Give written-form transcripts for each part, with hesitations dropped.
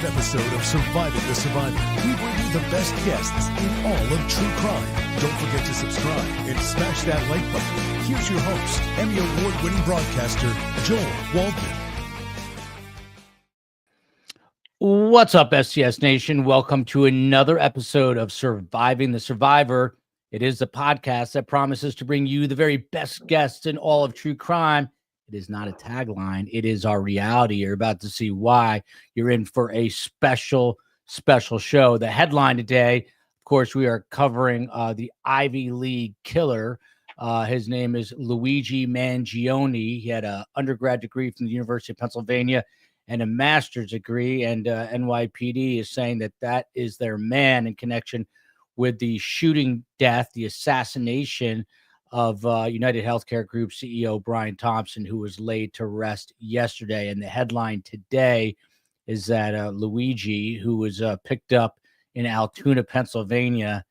episode of Surviving the Survivor. We bring you the best guests in all of true crime. Don't forget to subscribe and smash that like button. Here's your host, Emmy Award-winning broadcaster, Joel Waldman. What's up, SCS Nation? Welcome to another episode of Surviving the Survivor. It is the podcast that promises to bring you the very best guests in all of true crime. It is not a tagline. It is our reality. You're about to see why. You're in for a special show. The headline today, of course, we are covering the Ivy League killer. His name is Luigi Mangione. He had an undergrad degree from the University of Pennsylvania and a master's degree. And NYPD is saying that that is their man in connection with the shooting death, the assassination of UnitedHealthcare Group CEO Brian Thompson, who was laid to rest yesterday. And the headline today is that Luigi, who was picked up in Altoona, Pennsylvania,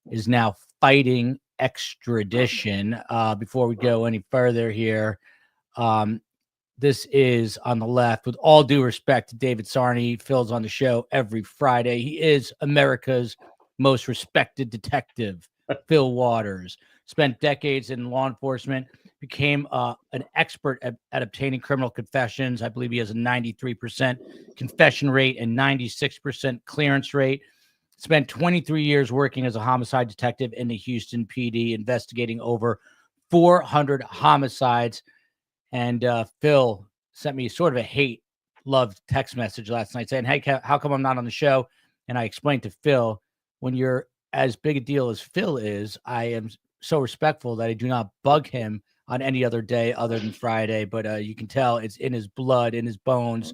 is now fighting extradition. Before we go any further here, this is on the left. With all due respect to David Sarney, Phil's on the show every Friday. He is America's most respected detective, Phil Waters. Spent decades in law enforcement, became an expert at obtaining criminal confessions. I believe he has a 93% confession rate and 96% clearance rate. Spent 23 years working as a homicide detective in the Houston PD, investigating over 400 homicides. And Phil sent me sort of a hate-love text message last night saying, hey, how come I'm not on the show? And I explained to Phil, when you're as big a deal as Phil is, I am so respectful that I do not bug him on any other day other than Friday, but you can tell it's in his blood, in his bones.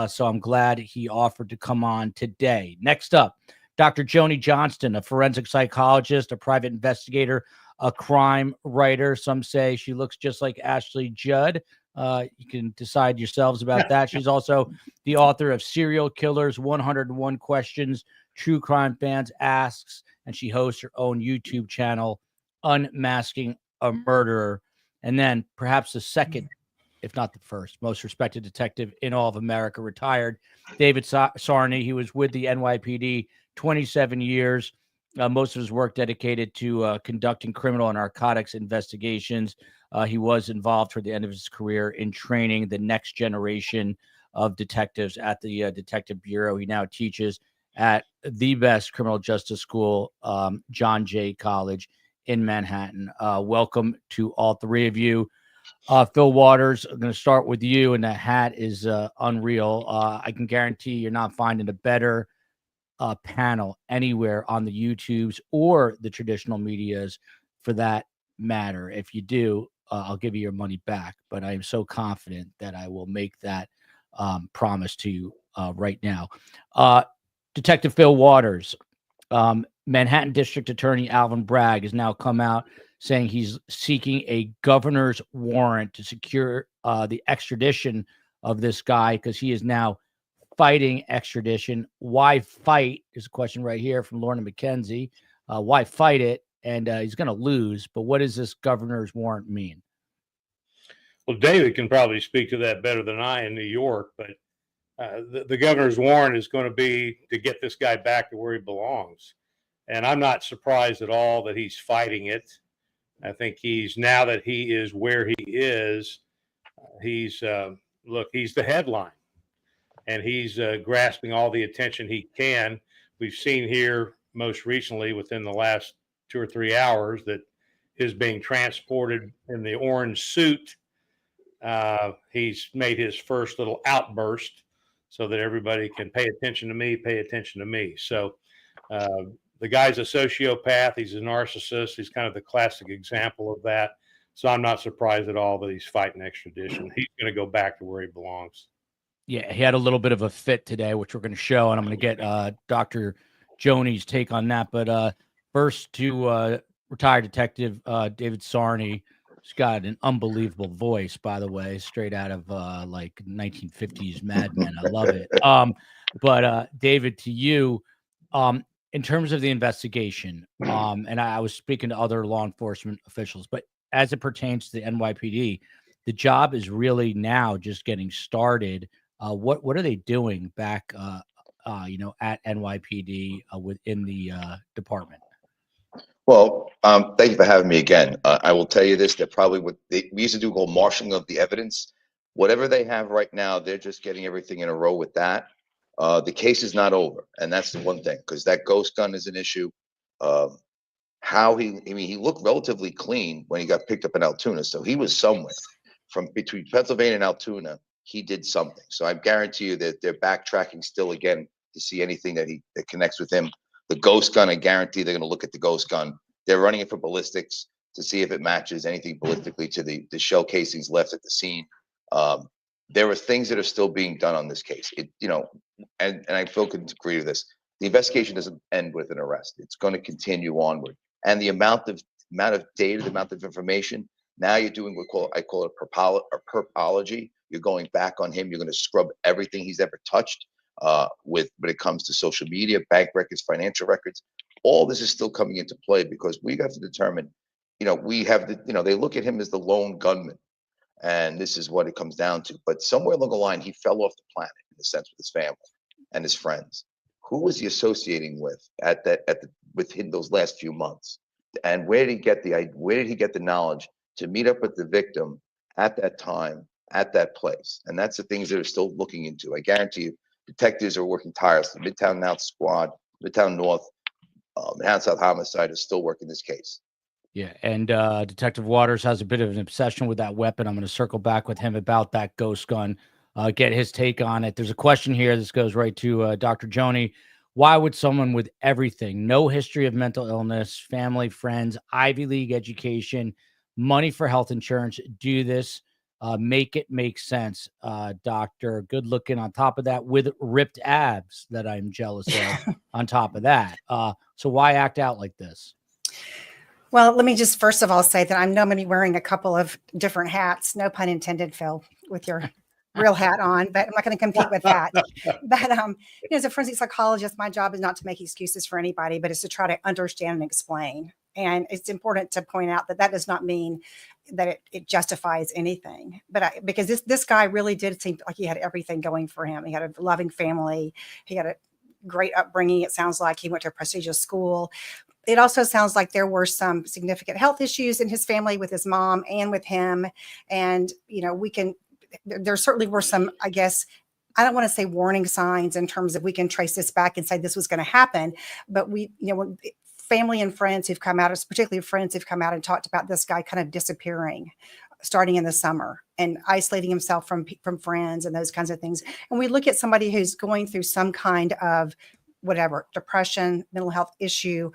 So I'm glad he offered to come on today. Next up, Dr. Joni Johnston, a forensic psychologist, a private investigator, a crime writer. Some say she looks just like Ashley Judd. You can decide yourselves about that. She's also the author of Serial Killers, 101 Questions True Crime Fans Asks, and she hosts her own YouTube channel, Unmasking a Murderer. And then perhaps the second, if not the first, most respected detective in all of America, retired David Sarney. He was with the NYPD 27 years. Most of his work dedicated to conducting criminal and narcotics investigations. He was involved toward the end of his career in training the next generation of detectives at the Detective Bureau. He now teaches at the best criminal justice school, John Jay College in Manhattan. Welcome to all three of you. Phil Waters, I'm going to start with you, and the hat is unreal. I can guarantee you're not finding a better panel anywhere on the YouTubes or the traditional medias for that matter. If you do, I'll give you your money back, but I am so confident that I will make that promise to you right now. Detective Phil Waters, Manhattan District Attorney Alvin Bragg has now come out saying he's seeking a governor's warrant to secure the extradition of this guy because he is now fighting extradition. Why fight? There's a question right here from Lorna McKenzie. Why fight it? And he's going to lose. But what does this governor's warrant mean? Well, David can probably speak to that better than I in New York, but the governor's warrant is going to be to get this guy back to where he belongs. And I'm not surprised at all that he's fighting it. I think now that he is where he is, he's the headline. And he's grasping all the attention he can. We've seen here most recently within the last 2 or 3 hours that his being transported in the orange suit. He's made his first little outburst so that everybody can pay attention to me. So the guy's a sociopath. He's a narcissist. He's kind of the classic example of that. So I'm not surprised at all that he's fighting extradition. He's going to go back to where he belongs. Yeah, he had a little bit of a fit today, which we're going to show, and I'm going to get Dr. Joni's take on that. But first to retired detective David Sarney. He's got an unbelievable voice, by the way, straight out of like 1950s Mad Men. I love it. But David, to you, in terms of the investigation, and I was speaking to other law enforcement officials, but as it pertains to the NYPD, the job is really now just getting started. What are they doing back at NYPD within the department? Well, thank you for having me again. I will tell you this: they're probably we used to do called marshaling of the evidence. Whatever they have right now, they're just getting everything in a row with that. The case is not over, and that's the one thing, because that ghost gun is an issue. He looked relatively clean when he got picked up in Altoona, so he was somewhere from between Pennsylvania and Altoona. He did something. So I guarantee you that they're backtracking still again to see anything that connects with him. The ghost gun, I guarantee they're going to look at the ghost gun. They're running it for ballistics to see if it matches anything ballistically to the shell casings left at the scene. There are things that are still being done on this case. And I feel could agree with this. The investigation doesn't end with an arrest. It's going to continue onward. And the amount of data, the amount of information, now you're doing I call it a perpology. You're going back on him. You're going to scrub everything he's ever touched when it comes to social media, bank records, financial records. All this is still coming into play because we have to determine, they look at him as the lone gunman. And this is what it comes down to. But somewhere along the line, he fell off the planet in a sense with his family and his friends. Who was he associating with within those last few months? And where did he get the knowledge to meet up with the victim at that time, at that place? And that's the things that are still looking into. I guarantee you, detectives are working tirelessly. Midtown North Squad, Midtown North, Manhattan South Homicide is still working this case. Yeah, and Detective Waters has a bit of an obsession with that weapon. I'm going to circle back with him about that ghost gun, get his take on it. There's a question here. This goes right to Dr. Joni. Why would someone with everything, no history of mental illness, family, friends, Ivy League education, money for health insurance, do this? Make it make sense, doctor. Good looking on top of that with ripped abs that I'm jealous of on top of that. So why act out like this? Well, let me just first of all say that I know I'm going to be wearing a couple of different hats. No pun intended, Phil, with your real hat on, but I'm not going to compete with that. But as a forensic psychologist, my job is not to make excuses for anybody, but it's to try to understand and explain. And it's important to point out that does not mean that it justifies anything. But because this guy really did seem like he had everything going for him. He had a loving family. He had a great upbringing. It sounds like he went to a prestigious school. It also sounds like there were some significant health issues in his family with his mom and with him. And, there certainly were some, I guess, I don't want to say warning signs in terms of we can trace this back and say this was going to happen. But when family and friends who've come out, particularly friends who've come out and talked about this guy kind of disappearing starting in the summer and isolating himself from friends and those kinds of things. And we look at somebody who's going through some kind of depression, mental health issue,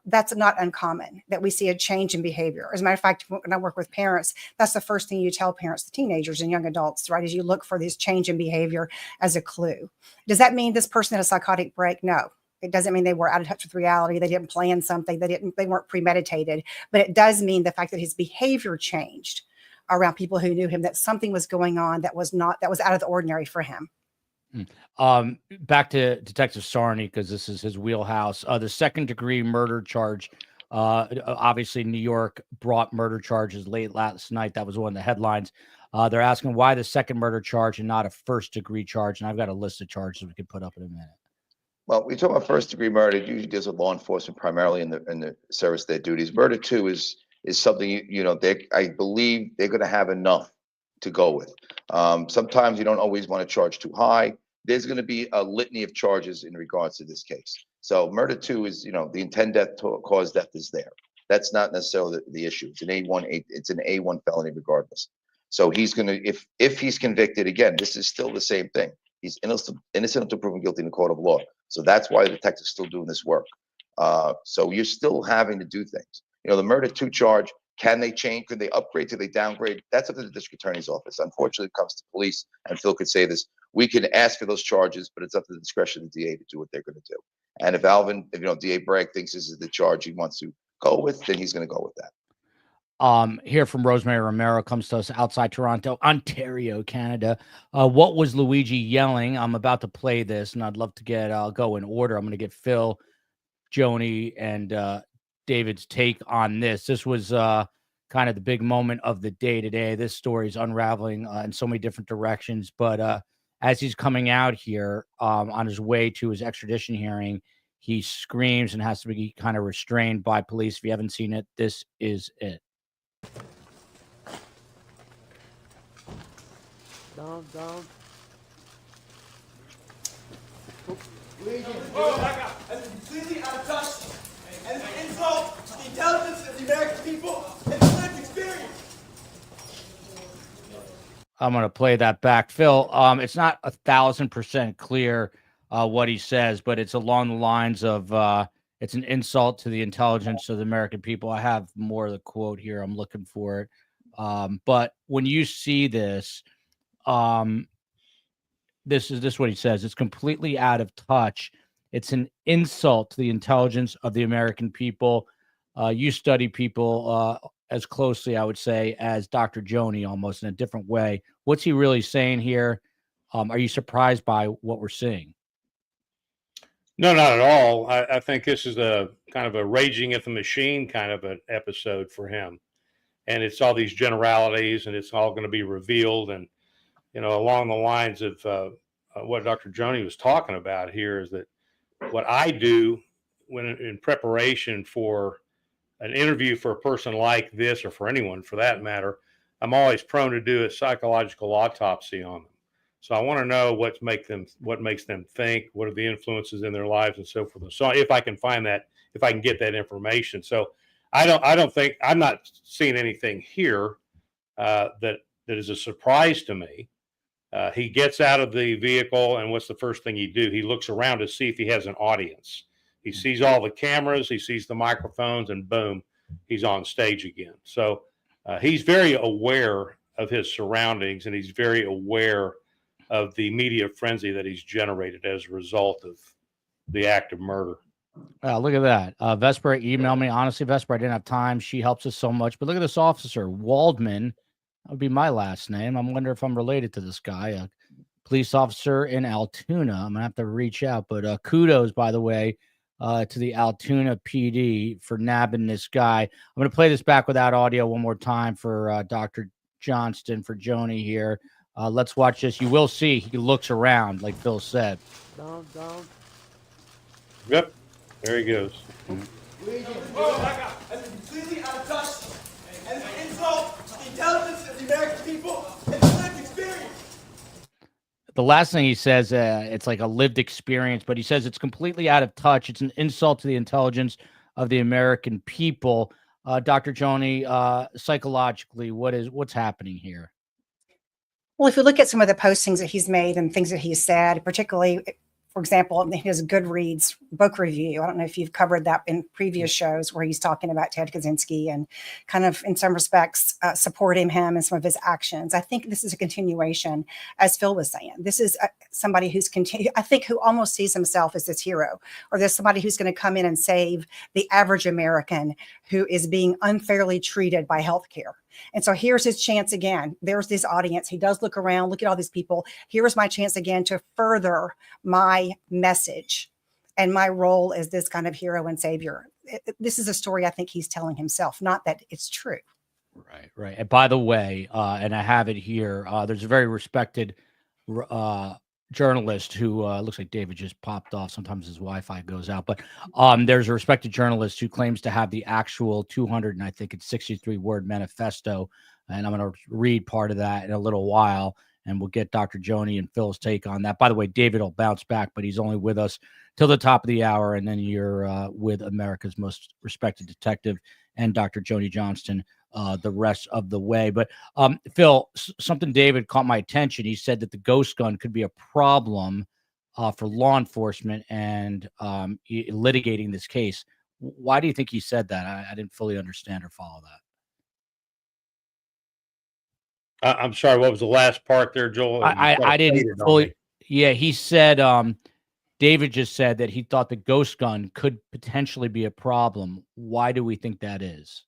that's not uncommon that we see a change in behavior. As a matter of fact, when I work with parents, that's the first thing you tell parents, the teenagers and young adults, right? Is you look for this change in behavior as a clue. Does that mean this person had a psychotic break? No. It doesn't mean they were out of touch with reality. They didn't plan something. They weren't premeditated, but it does mean the fact that his behavior changed around people who knew him, that something was going on that was out of the ordinary for him. Back to Detective Sarney, because this is his wheelhouse. The second-degree murder charge. Obviously, New York brought murder charges late last night. That was one of the headlines. They're asking why the second murder charge and not a first-degree charge. And I've got a list of charges we could put up in a minute. Well, we talk about first-degree murder. It usually deals with law enforcement primarily in the service of their duties. Murder 2 is something I believe they're going to have enough to go with. Sometimes you don't always want to charge too high. There's going to be a litany of charges in regards to this case. So murder 2 is, the intent cause death is there. That's not necessarily the issue. It's an A1 felony regardless. So he's going to, if he's convicted, again, this is still the same thing. He's innocent until proven guilty in the court of law. So that's why the detective's still doing this work. So you're still having to do things. The murder 2 charge, can they change? Could they upgrade? Could they downgrade? That's up to the district attorney's office. Unfortunately, it comes to police, and Phil could say this. We can ask for those charges, but it's up to the discretion of the DA to do what they're going to do. And if DA Bragg thinks this is the charge he wants to go with, then he's going to go with that. Here from Rosemary Romero, comes to us outside Toronto, Ontario, Canada. What was Luigi yelling? I'm about to play this, and I'd love to I'll go in order. I'm going to get Phil, Joni, and David's take on this. This was kind of the big moment of the day today. This story is unraveling in so many different directions, but as he's coming out here on his way to his extradition hearing, he screams and has to be kind of restrained by police. If you haven't seen it, this is it. Down. Oh my God! That's completely out of touch, and it's an insult to the intelligence of the American people and the lived experience. I'm going to play that back. Phil, it's not 1,000% clear what he says, but it's along the lines of it's an insult to the intelligence of the American people. I have more of the quote here. I'm looking for it. But when you see this, this is what he says. It's completely out of touch. It's an insult to the intelligence of the American people. You study people as closely, I would say, as Dr. Joni, almost in a different way. What's he really saying here? Are you surprised by what we're seeing? No, not at all. I think this is a kind of a raging at the machine kind of an episode for him. And it's all these generalities, and it's all going to be revealed. And, you know, along the lines of what Dr. Joni was talking about here is that what I do when in preparation for an interview for a person like this, or for anyone for that matter, I'm always prone to do a psychological autopsy on them. So I want to know what makes them think, what are the influences in their lives, and so forth. So if I can find that, if I can get that information. So I don't think, I'm not seeing anything here that is a surprise to me. He gets out of the vehicle, and what's the first thing he do? He looks around to see if he has an audience. He sees all the cameras, he sees the microphones, and boom, he's on stage again. So he's very aware of his surroundings, and he's very aware of the media frenzy that he's generated as a result of the act of murder. Look at that. Vesper emailed me. Honestly, Vesper, I didn't have time. She helps us so much. But look at this officer, Waldman. That would be my last name. I wonder if I'm related to this guy. A police officer in Altoona. I'm going to have to reach out. But kudos, by the way, to the Altoona PD for nabbing this guy. I'm going to play this back without audio one more time for Dr. Johnston, for Joni here. Let's watch this. You will see he looks around, like Phil said. Down. Yep, there he goes. Oh my God! That's completely out of touch, and it's an insult to the intelligence of the American people and the lived experience. The last thing he says, it's like a lived experience, but he says it's completely out of touch. It's an insult to the intelligence of the American people. Dr. Joni, psychologically, what's happening here? Well, if you look at some of the postings that he's made and things that he's said, particularly, for example, his Goodreads book review. I don't know if you've covered that in previous shows where he's talking about Ted Kaczynski and kind of, in some respects, supporting him and some of his actions. I think this is a continuation, as Phil was saying. This is somebody who's I think, who almost sees himself as this hero, or there's somebody who's going to come in and save the average American who is being unfairly treated by healthcare. And so here's his chance again. There's this audience. He does look around, look at all these people. Here's my chance again to further my message and my role as this kind of hero and savior. This is a story I think he's telling himself, not that it's true. Right. And by the way, and I have it here, there's a very respected journalist who looks like David just popped off. Sometimes his Wi-Fi goes out, but there's a respected journalist who claims to have the actual 200 and I think it's 63 word manifesto. And I'm going to read part of that in a little while, and we'll get Dr. Joni and Phil's take on that. By the way, David will bounce back, but he's only with us till the top of the hour. And then you're with America's most respected detective and Dr. Joni Johnston the rest of the way. But Phil, something David caught my attention. He said that the ghost gun could be a problem for law enforcement and litigating this case. Why do you think he said that? I didn't fully understand or follow that. I'm sorry, what was the last part there, Joel? I didn't fully. Yeah, he said, David just said that he thought the ghost gun could potentially be a problem. Why do we think that is?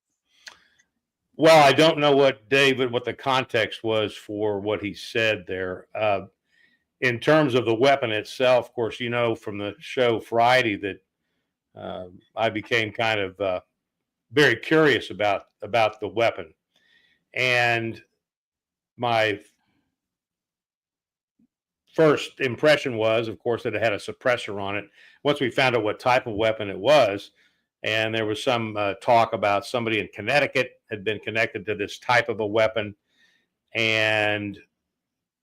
Well, I don't know what the context was for what he said there. In terms of the weapon itself, of course, you know from the show Friday that I became kind of very curious about the weapon. And my first impression was, of course, that it had a suppressor on it. Once we found out what type of weapon it was, and there was some talk about somebody in Connecticut had been connected to this type of a weapon, and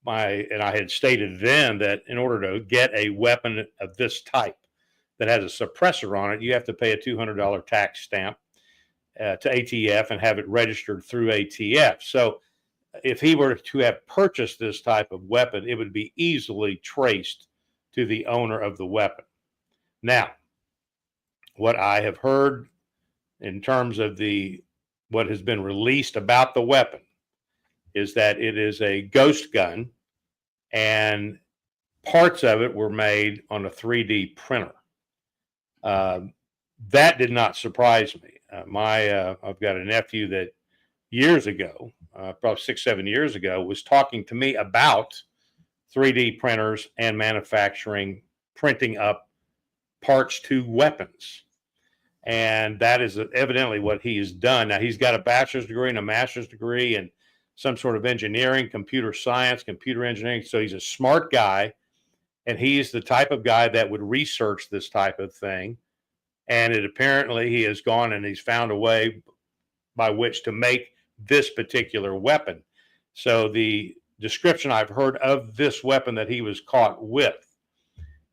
I had stated then that in order to get a weapon of this type that has a suppressor on it, you have to pay a $200 tax stamp to ATF and have it registered through ATF. So if he were to have purchased this type of weapon, it would be easily traced to the owner of the weapon. Now, what I have heard in terms of what has been released about the weapon is that it is a ghost gun, and parts of it were made on a 3D printer. That did not surprise me. I've got a nephew that years ago, probably 6-7 years ago, was talking to me about 3D printers and manufacturing, printing up parts to weapons. And that is evidently what he has done. Now, he's got a bachelor's degree and a master's degree in some sort of engineering, computer science, computer engineering. So he's a smart guy, and he's the type of guy that would research this type of thing. And apparently he has gone and he's found a way by which to make this particular weapon. So the description I've heard of this weapon that he was caught with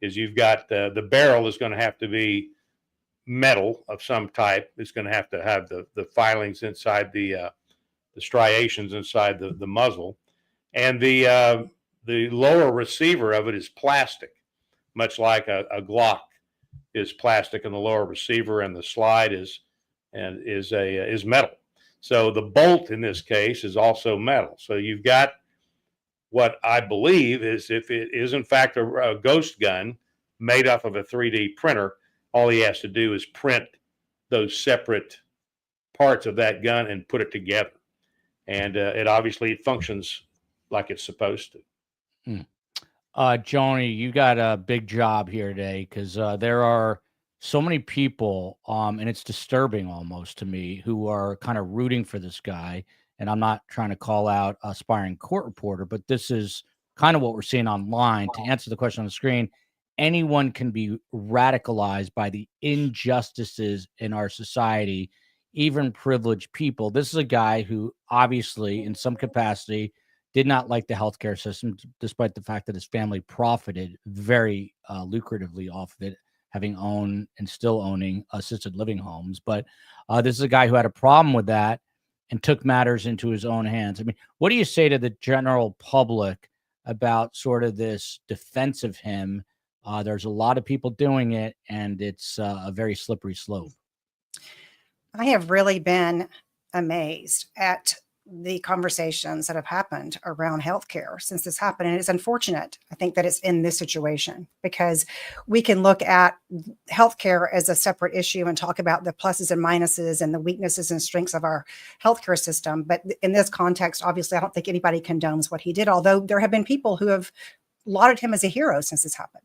is you've got the barrel is going to have to be metal of some type. It's going to have the filings inside the striations inside the muzzle, and the lower receiver of it is plastic, much like a Glock is plastic, and the lower receiver and the slide is metal. So the bolt in this case is also metal. So you've got what I believe is, if it is in fact a ghost gun made off of a 3D printer, all he has to do is print those separate parts of that gun and put it together. And it obviously functions like it's supposed to. Joni, you got a big job here today, because there are so many people, and it's disturbing almost to me, who are kind of rooting for this guy. And I'm not trying to call out aspiring court reporter, but this is kind of what we're seeing online. To answer the question on the screen, anyone can be radicalized by the injustices in our society, even privileged people. This is a guy who obviously, in some capacity, did not like the healthcare system, despite the fact that his family profited very lucratively off of it, having owned and still owning assisted living homes. But this is a guy who had a problem with that and took matters into his own hands. I mean, what do you say to the general public about sort of this defense of him? There's a lot of people doing it, and it's a very slippery slope. I have really been amazed at the conversations that have happened around healthcare since this happened. And it's unfortunate, I think, that it's in this situation, because we can look at healthcare as a separate issue and talk about the pluses and minuses and the weaknesses and strengths of our healthcare system. But in this context, obviously, I don't think anybody condones what he did, although there have been people who have lauded him as a hero since this happened.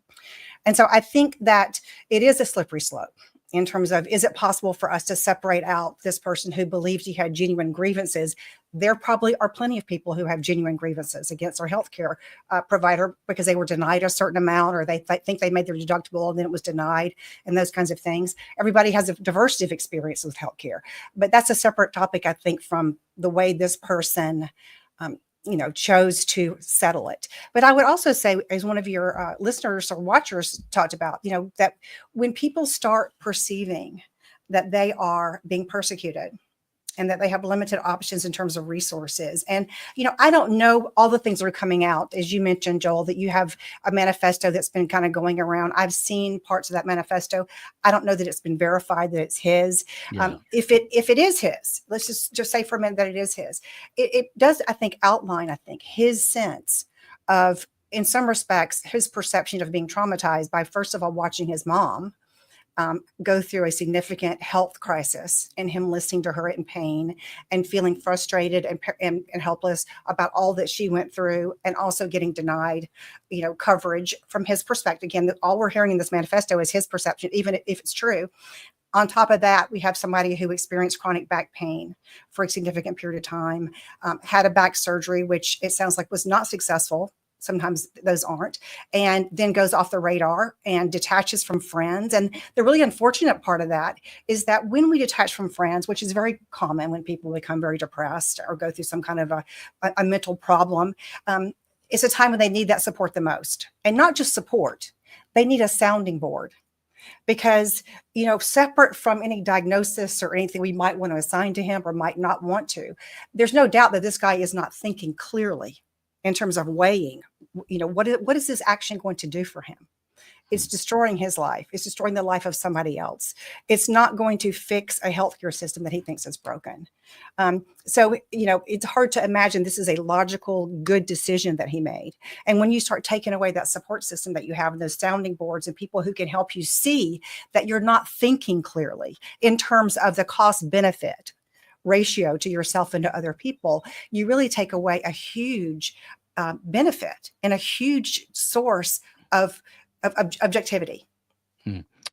And so I think that it is a slippery slope in terms of, is it possible for us to separate out this person who believed he had genuine grievances? There probably are plenty of people who have genuine grievances against our healthcare provider because they were denied a certain amount, or they think they made their deductible and then it was denied, and those kinds of things. Everybody has a diversity of experience with healthcare, but that's a separate topic, I think, from the way this person chose to settle it. But I would also say, as one of your listeners or watchers talked about, that when people start perceiving that they are being persecuted and that they have limited options in terms of resources. And, I don't know all the things that are coming out. As you mentioned, Joel, that you have a manifesto that's been kind of going around. I've seen parts of that manifesto. I don't know that it's been verified that it's his. Yeah. If it is his, let's just say for a minute that it is his. It does, I think, outline, his sense of, in some respects, his perception of being traumatized by, first of all, watching his mom go through a significant health crisis, and him listening to her in pain and feeling frustrated and helpless about all that she went through, and also getting denied, coverage from his perspective. Again, all we're hearing in this manifesto is his perception, even if it's true. On top of that, we have somebody who experienced chronic back pain for a significant period of time, had a back surgery, which it sounds like was not successful. Sometimes those aren't, and then goes off the radar and detaches from friends. And the really unfortunate part of that is that when we detach from friends, which is very common when people become very depressed or go through some kind of a mental problem, it's a time when they need that support the most. And not just support, they need a sounding board. Because, separate from any diagnosis or anything we might want to assign to him or might not want to, there's no doubt that this guy is not thinking clearly in terms of weighing, what is this action going to do for him? It's destroying his life. It's destroying the life of somebody else. It's not going to fix a healthcare system that he thinks is broken. So, it's hard to imagine this is a logical, good decision that he made. And when you start taking away that support system that you have and those sounding boards and people who can help you see that you're not thinking clearly in terms of the cost benefit ratio to yourself and to other people, you really take away a huge benefit and a huge source of objectivity.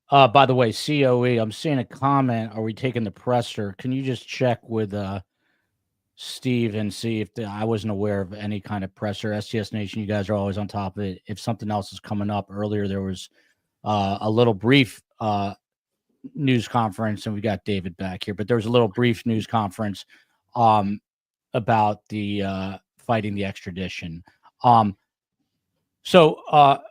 By the way, COE, I'm seeing a comment. Are we taking the presser? Can you just check with Steve and see if I wasn't aware of any kind of presser? STS Nation, you guys are always on top of it. If something else is coming up earlier, there was a little brief news conference, and we got David back here, but there was a little brief news conference about the fighting the extradition. So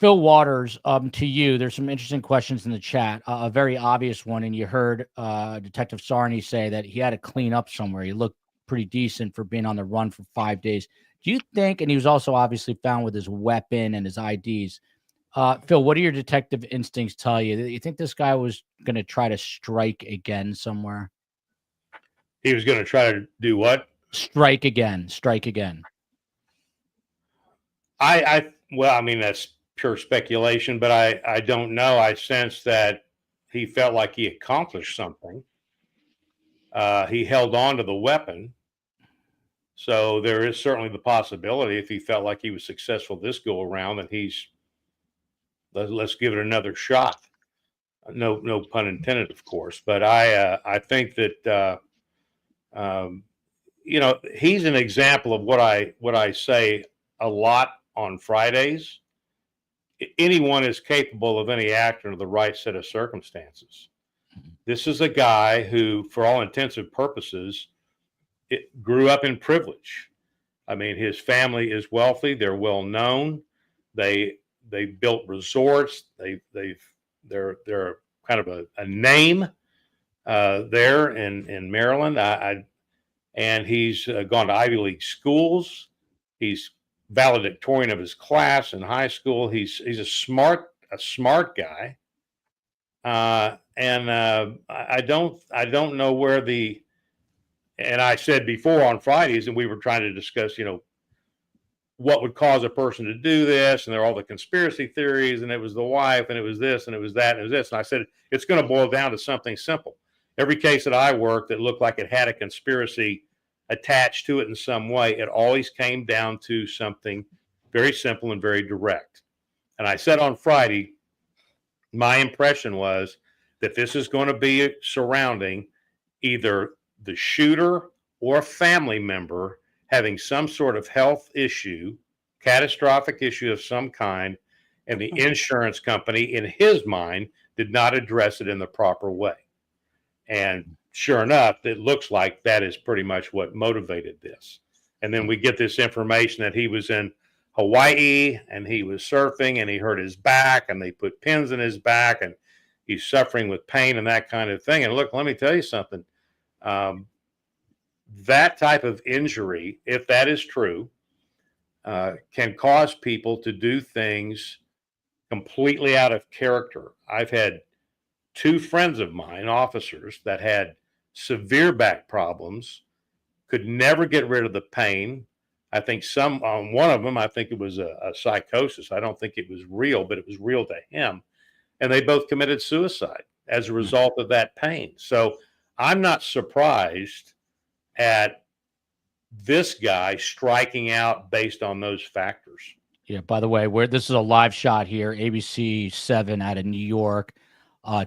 Phil Waters, to you, there's some interesting questions in the chat. A very obvious one, and you heard Detective Sarney say that he had to clean up somewhere. He looked pretty decent for being on the run for 5 days. Do you think, and he was also obviously found with his weapon and his IDs, Phil, what do your detective instincts tell you? You think this guy was going to try to strike again somewhere? He was going to try to do what? Strike again. Well, I mean, that's pure speculation, but I don't know. I sense that he felt like he accomplished something. He held on to the weapon. So there is certainly the possibility, if he felt like he was successful this go around, that let's give it another shot. No pun intended, of course. But I think that he's an example of what I say a lot on Fridays. Anyone is capable of any act under the right set of circumstances. This is a guy who, for all intents and purposes, grew up in privilege. I mean, his family is wealthy. They're well known. They built resorts. They're kind of a name there in Maryland. And he's gone to Ivy League schools. He's valedictorian of his class in high school. He's a smart guy. And I don't know where and I said before on Fridays, and we were trying to discuss, what would cause a person to do this, and there are all the conspiracy theories, and it was the wife, and it was this, and it was that, and it was this. And I said, it's going to boil down to something simple. Every case that I worked that looked like it had a conspiracy attached to it in some way, it always came down to something very simple and very direct. And I said on Friday, my impression was that this is going to be surrounding either the shooter or a family member having some sort of health issue, catastrophic issue of some kind, and the insurance company, in his mind, did not address it in the proper way. And sure enough, it looks like that is pretty much what motivated this. And then we get this information that he was in Hawaii and he was surfing and he hurt his back and they put pins in his back and he's suffering with pain and that kind of thing. And look, let me tell you something. That type of injury, if that is true, can cause people to do things completely out of character. I've had two friends of mine, officers, that had severe back problems, could never get rid of the pain. I think one of them, I think it was a psychosis. I don't think it was real, but it was real to him. And they both committed suicide as a result of that pain. So I'm not surprised at this guy striking out based on those factors. Yeah, by the way, this is a live shot here, ABC 7 out of New York.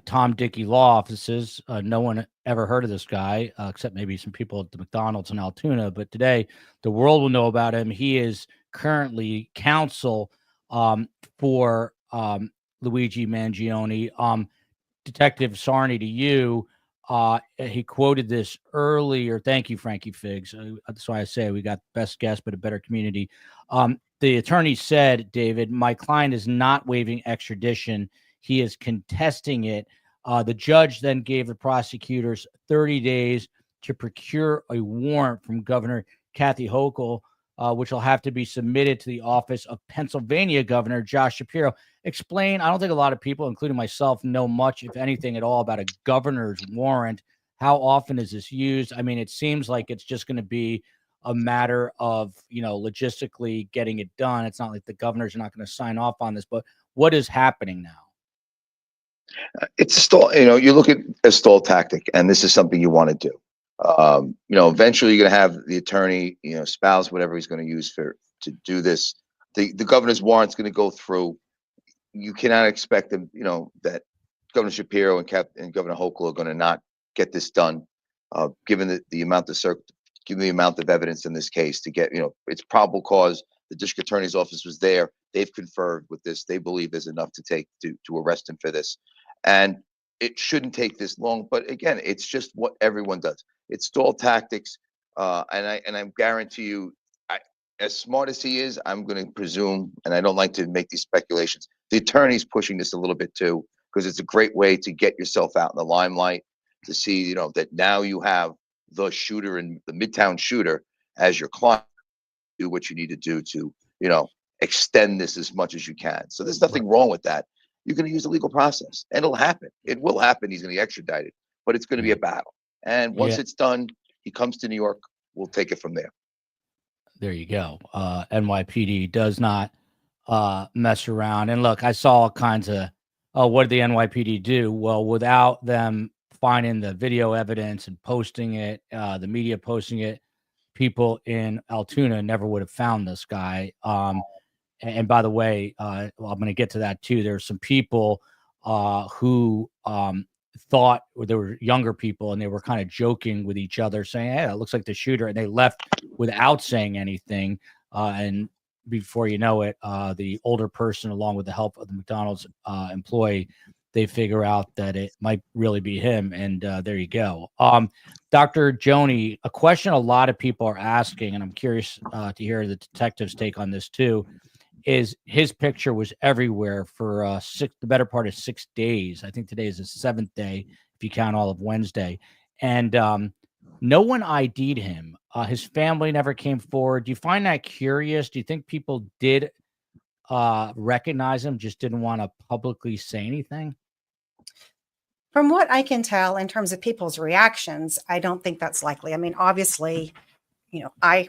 Tom Dickey Law Offices. No one ever heard of this guy, except maybe some people at the McDonald's in Altoona. But today, the world will know about him. He is currently counsel for Luigi Mangione. Detective Sarney, to you, he quoted this earlier. Thank you, Frankie Figs. That's why I say we got best guest, but a better community. The attorney said, David, my client is not waiving extradition. He is contesting it. The judge then gave the prosecutors 30 days to procure a warrant from Governor Kathy Hochul, which will have to be submitted to the office of Pennsylvania Governor Josh Shapiro. Explain. I don't think a lot of people, including myself, know much, if anything at all, about a governor's warrant. How often is this used? I mean, it seems like it's just going to be a matter of, logistically getting it done. It's not like the governors are not going to sign off on this, but what is happening now? It's a stall. You look at a stall tactic, and this is something you want to do. Eventually you're going to have the attorney, spouse, whatever he's going to use to do this. The governor's warrant's going to go through. You cannot expect them, that Governor Shapiro and Governor Hochul are going to not get this done, given the amount of evidence in this case to get, it's probable cause. The district attorney's office was there. They've conferred with this. They believe there's enough to arrest him for this. And it shouldn't take this long. But again, it's just what everyone does. It's stall tactics. And I guarantee you, as smart as he is, I'm going to presume, and I don't like to make these speculations, the attorney's pushing this a little bit too, because it's a great way to get yourself out in the limelight, to see, that now you have the shooter and the Midtown shooter as your client. Do what you need to do to, extend this as much as you can. So there's nothing wrong with that. You're going to use the legal process, and it'll happen. It will happen. He's going to be extradited, but it's going to be a battle. And once it's done, he comes to New York. We'll take it from there. There you go. NYPD does not mess around. And look, I saw all kinds of, what did the NYPD do? Well, without them finding the video evidence and posting it, the media posting it, people in Altoona never would have found this guy. And by the way, I'm going to get to that too. There's some people who thought there were younger people, and they were kind of joking with each other, saying, "Hey, it looks like the shooter," and they left without saying anything. And before you know it, the older person, along with the help of the McDonald's employee, they figure out that it might really be him. And there you go. Dr. Joni, a question a lot of people are asking, and I'm curious to hear the detective's take on this too, is his picture was everywhere for the better part of 6 days. I think today is the 7th day, if you count all of Wednesday. And no one ID'd him. His family never came forward. Do you find that curious? Do you think people did recognize him, just didn't want to publicly say anything? From what I can tell in terms of people's reactions, I don't think that's likely. I mean, obviously, I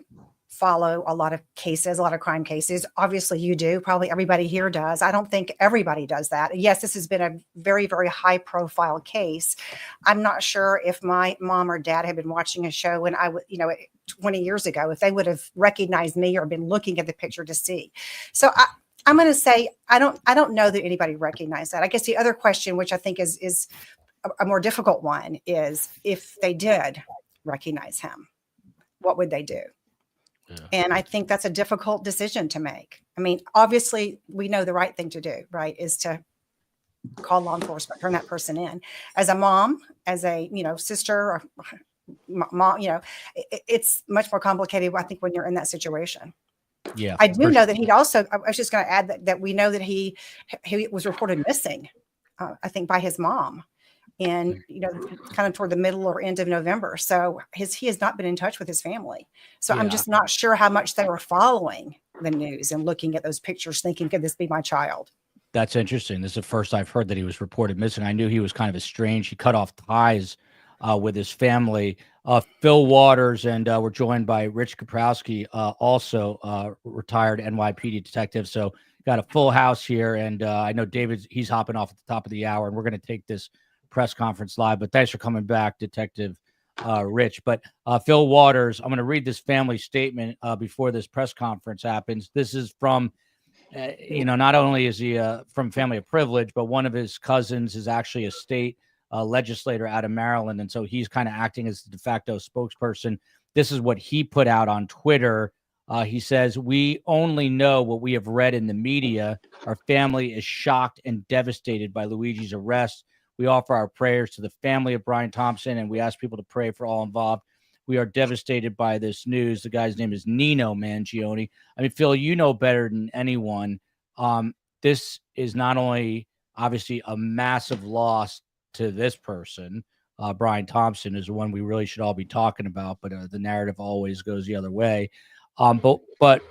follow a lot of cases, a lot of crime cases. Obviously you do. Probably everybody here does. I don't think everybody does that. Yes, this has been a very, very high profile case. I'm not sure if my mom or dad had been watching a show when I was, 20 years ago, if they would have recognized me or been looking at the picture to see. So I'm going to say, I don't know that anybody recognized that. I guess the other question, which I think is a more difficult one, is if they did recognize him, what would they do? Yeah. And I think that's a difficult decision to make. I mean, obviously we know the right thing to do, right, is to call law enforcement, turn that person in. As a mom, as a, sister or mom, it's much more complicated, I think, when you're in that situation. Yeah. I do know that he'd also, I was just going to add that we know that he was reported missing, I think, by his mom. And, kind of toward the middle or end of November. So he has not been in touch with his family. So yeah. I'm just not sure how much they were following the news and looking at those pictures thinking, could this be my child? That's interesting. This is the first I've heard that he was reported missing. I knew he was kind of estranged. He cut off ties with his family. Phil Waters, and we're joined by Rich Kaprowski, also retired NYPD detective. So got a full house here. And I know he's hopping off at the top of the hour, and we're going to take this press conference live, but thanks for coming back, Detective Rich. But Phil Waters, I'm going to read this family statement before this press conference happens. This is from, not only is he from family of privilege, but one of his cousins is actually a state legislator out of Maryland. And so he's kind of acting as the de facto spokesperson. This is what he put out on Twitter He says, "We only know what we have read in the media. Our family is shocked and devastated by Luigi's arrest. We offer our prayers to the family of Brian Thompson, and we ask people to pray for all involved. We are devastated by this news." The guy's name is Nino Mangione. I mean, Phil, you know better than anyone. This is not only obviously a massive loss to this person. Brian Thompson is the one we really should all be talking about, but the narrative always goes the other way. But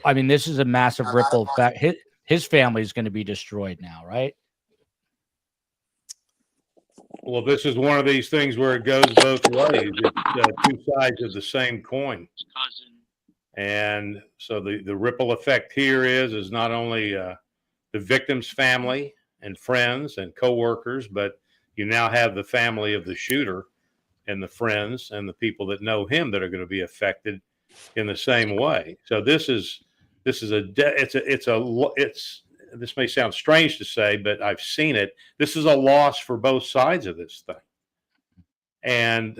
I mean, this is a massive ripple effect. His family is going to be destroyed now, right? Well, this is one of these things where it goes both ways. It's two sides of the same coin. And so the ripple effect here is not only the victim's family and friends and coworkers, but you now have the family of the shooter and the friends and the people that know him that are going to be affected in the same way. So this may sound strange to say, but I've seen it. This is a loss for both sides of this thing. And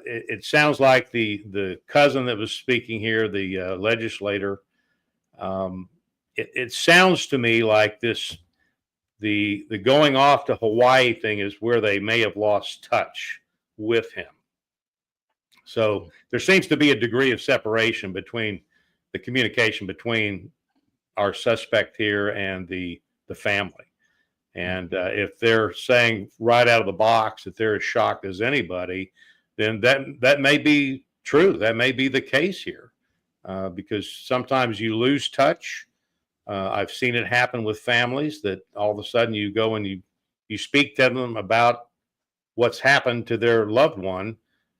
it sounds like the cousin that was speaking here, the legislator, it sounds to me like the going off to Hawaii thing is where they may have lost touch with him. So there seems to be a degree of separation between the communication between our suspect here and the family. And if they're saying right out of the box that they're as shocked as anybody, then that may be true. That may be the case here, because sometimes you lose touch. I've seen it happen with families that all of a sudden you go and you speak to them about what's happened to their loved one,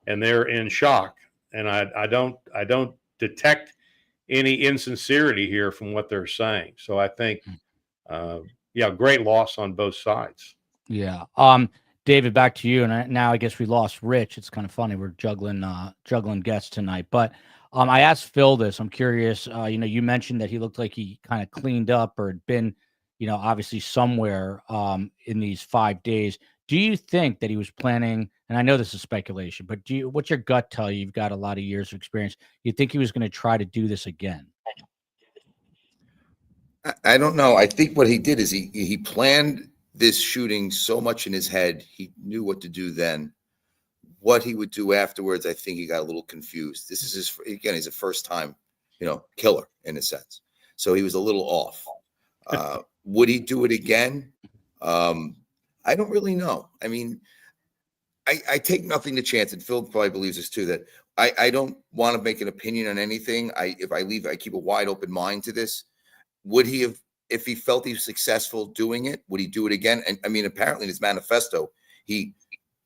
and they're in shock. And I don't detect any insincerity here from what they're saying. So I think, great loss on both sides. Yeah. David, back to you. And now I guess we lost Rich. It's kind of funny. We're juggling guests tonight, but I asked Phil this. I'm curious. You mentioned that he looked like he kind of cleaned up or had been, obviously somewhere in these 5 days. Do you think that he was planning? And I know this is speculation, but what's your gut tell you? You've got a lot of years of experience. You think he was going to try to do this again? I don't know. I think what he did is he planned this shooting so much in his head. He knew what to do then. What he would do afterwards, I think he got a little confused. This is he's a first time, killer in a sense. So he was a little off. Would he do it again? I don't really know. I mean, I take nothing to chance, and Phil probably believes this too, that I don't want to make an opinion on anything. If I leave, I keep a wide open mind to this. Would he have, if he felt he was successful doing it, would he do it again? And I mean, apparently in his manifesto, he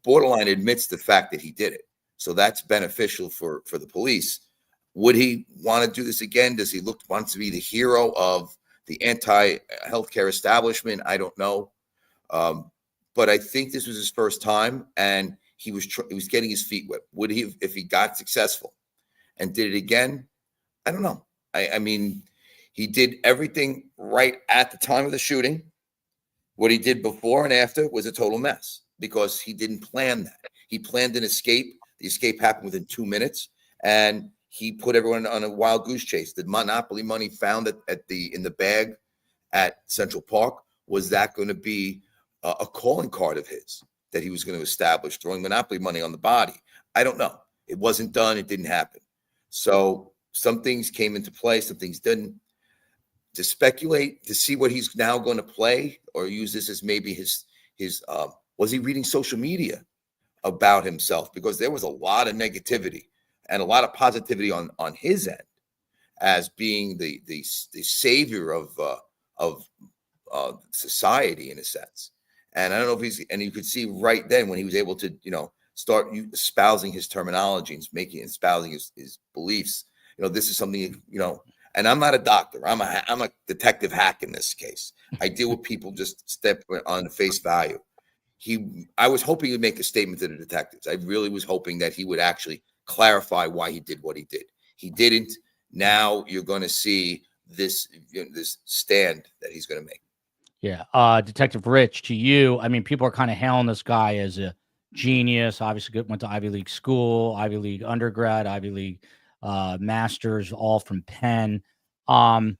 borderline admits the fact that he did it. So that's beneficial for the police. Would he want to do this again? Does he want to be the hero of the anti-healthcare establishment? I don't know. But I think this was his first time, and he was getting his feet wet. Would he, if he got successful and did it again? I don't know. I mean, he did everything right at the time of the shooting. What he did before and after was a total mess because he didn't plan that. He planned an escape. The escape happened within 2 minutes, and he put everyone on a wild goose chase. The Monopoly money found in the bag at Central Park, was that going to be a calling card of his that he was going to establish, throwing Monopoly money on the body? I don't know. It wasn't done. It didn't happen. So some things came into play, some things didn't. To speculate, to see what he's now going to play or use this as maybe his was he reading social media about himself? Because there was a lot of negativity and a lot of positivity on his end as being the savior of society in a sense. And I don't know if and you could see right then when he was able to, start espousing his terminology and espousing his beliefs. This is something, and I'm not a doctor. I'm a detective hack in this case. I deal with people just step on face value. I was hoping he'd make a statement to the detectives. I really was hoping that he would actually clarify why he did what he did. He didn't. Now you're going to see this stand that he's going to make. Yeah. Detective Rich, to you, I mean, people are kind of hailing this guy as a genius. Obviously went to Ivy League school, Ivy League undergrad, Ivy League masters, all from Penn. And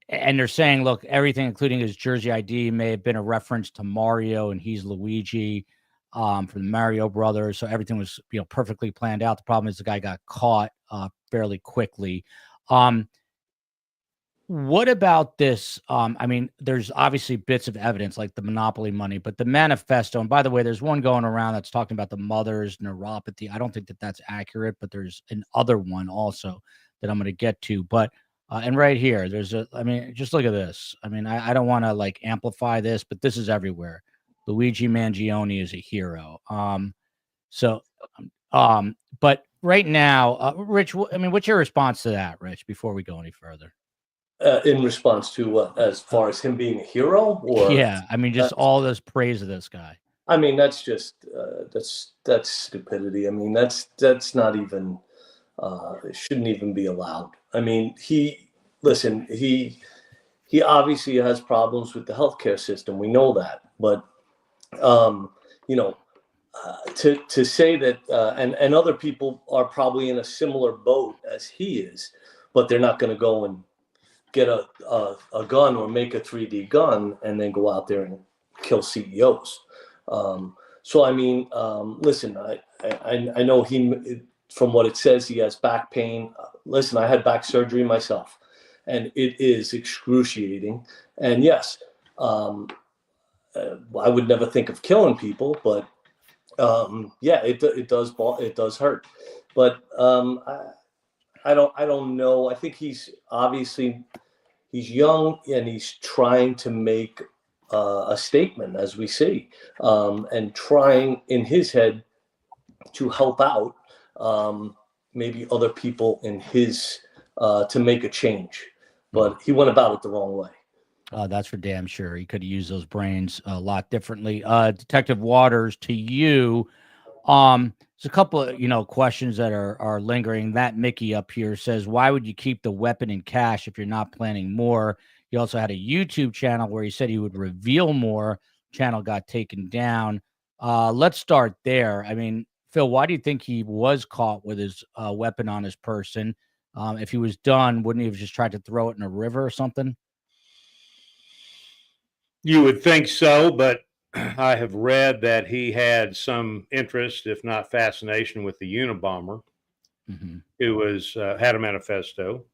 they're saying, look, everything, including his jersey ID, may have been a reference to Mario, and he's Luigi from the Mario Brothers. So everything was, perfectly planned out. The problem is the guy got caught fairly quickly. What about this? I mean, there's obviously bits of evidence like the monopoly money, but the manifesto, and by the way, there's one going around that's talking about the mother's neuropathy. I don't think that that's accurate, but there's another one also that I'm going to get to. But and right here, just look at this. I mean, I don't want to like amplify this, but this is everywhere. Luigi Mangione is a hero. But right now, Rich, what's your response to that, Rich, before we go any further? In response to what, as far as him being a hero, or yeah, just all this praise of this guy. I mean, that's just that's stupidity. I mean, that's not even it shouldn't even be allowed. I mean, he obviously has problems with the healthcare system. We know that, but to say that and other people are probably in a similar boat as he is, but they're not going to go and get a gun or make a 3D gun and then go out there and kill CEOs. So I mean, listen, I know from what it says, he has back pain. Listen, I had back surgery myself, and it is excruciating. And yes, I would never think of killing people, but yeah, it does hurt. But I don't know. I think he's young and he's trying to make a statement, as we see, and trying in his head to help out maybe other people in his to make a change. But he went about it the wrong way. That's for damn sure. He could have used those brains a lot differently. Detective Waters, to you, there's a couple of, questions that are lingering. That Mickey up here says, why would you keep the weapon in cash if you're not planning more? He also had a YouTube channel where he said he would reveal more. Channel got taken down. Let's start there. I mean, Phil, why do you think he was caught with his weapon on his person? If he was done, wouldn't he have just tried to throw it in a river or something? You would think so, but I have read that he had some interest, if not fascination, with the Unabomber, who had a manifesto,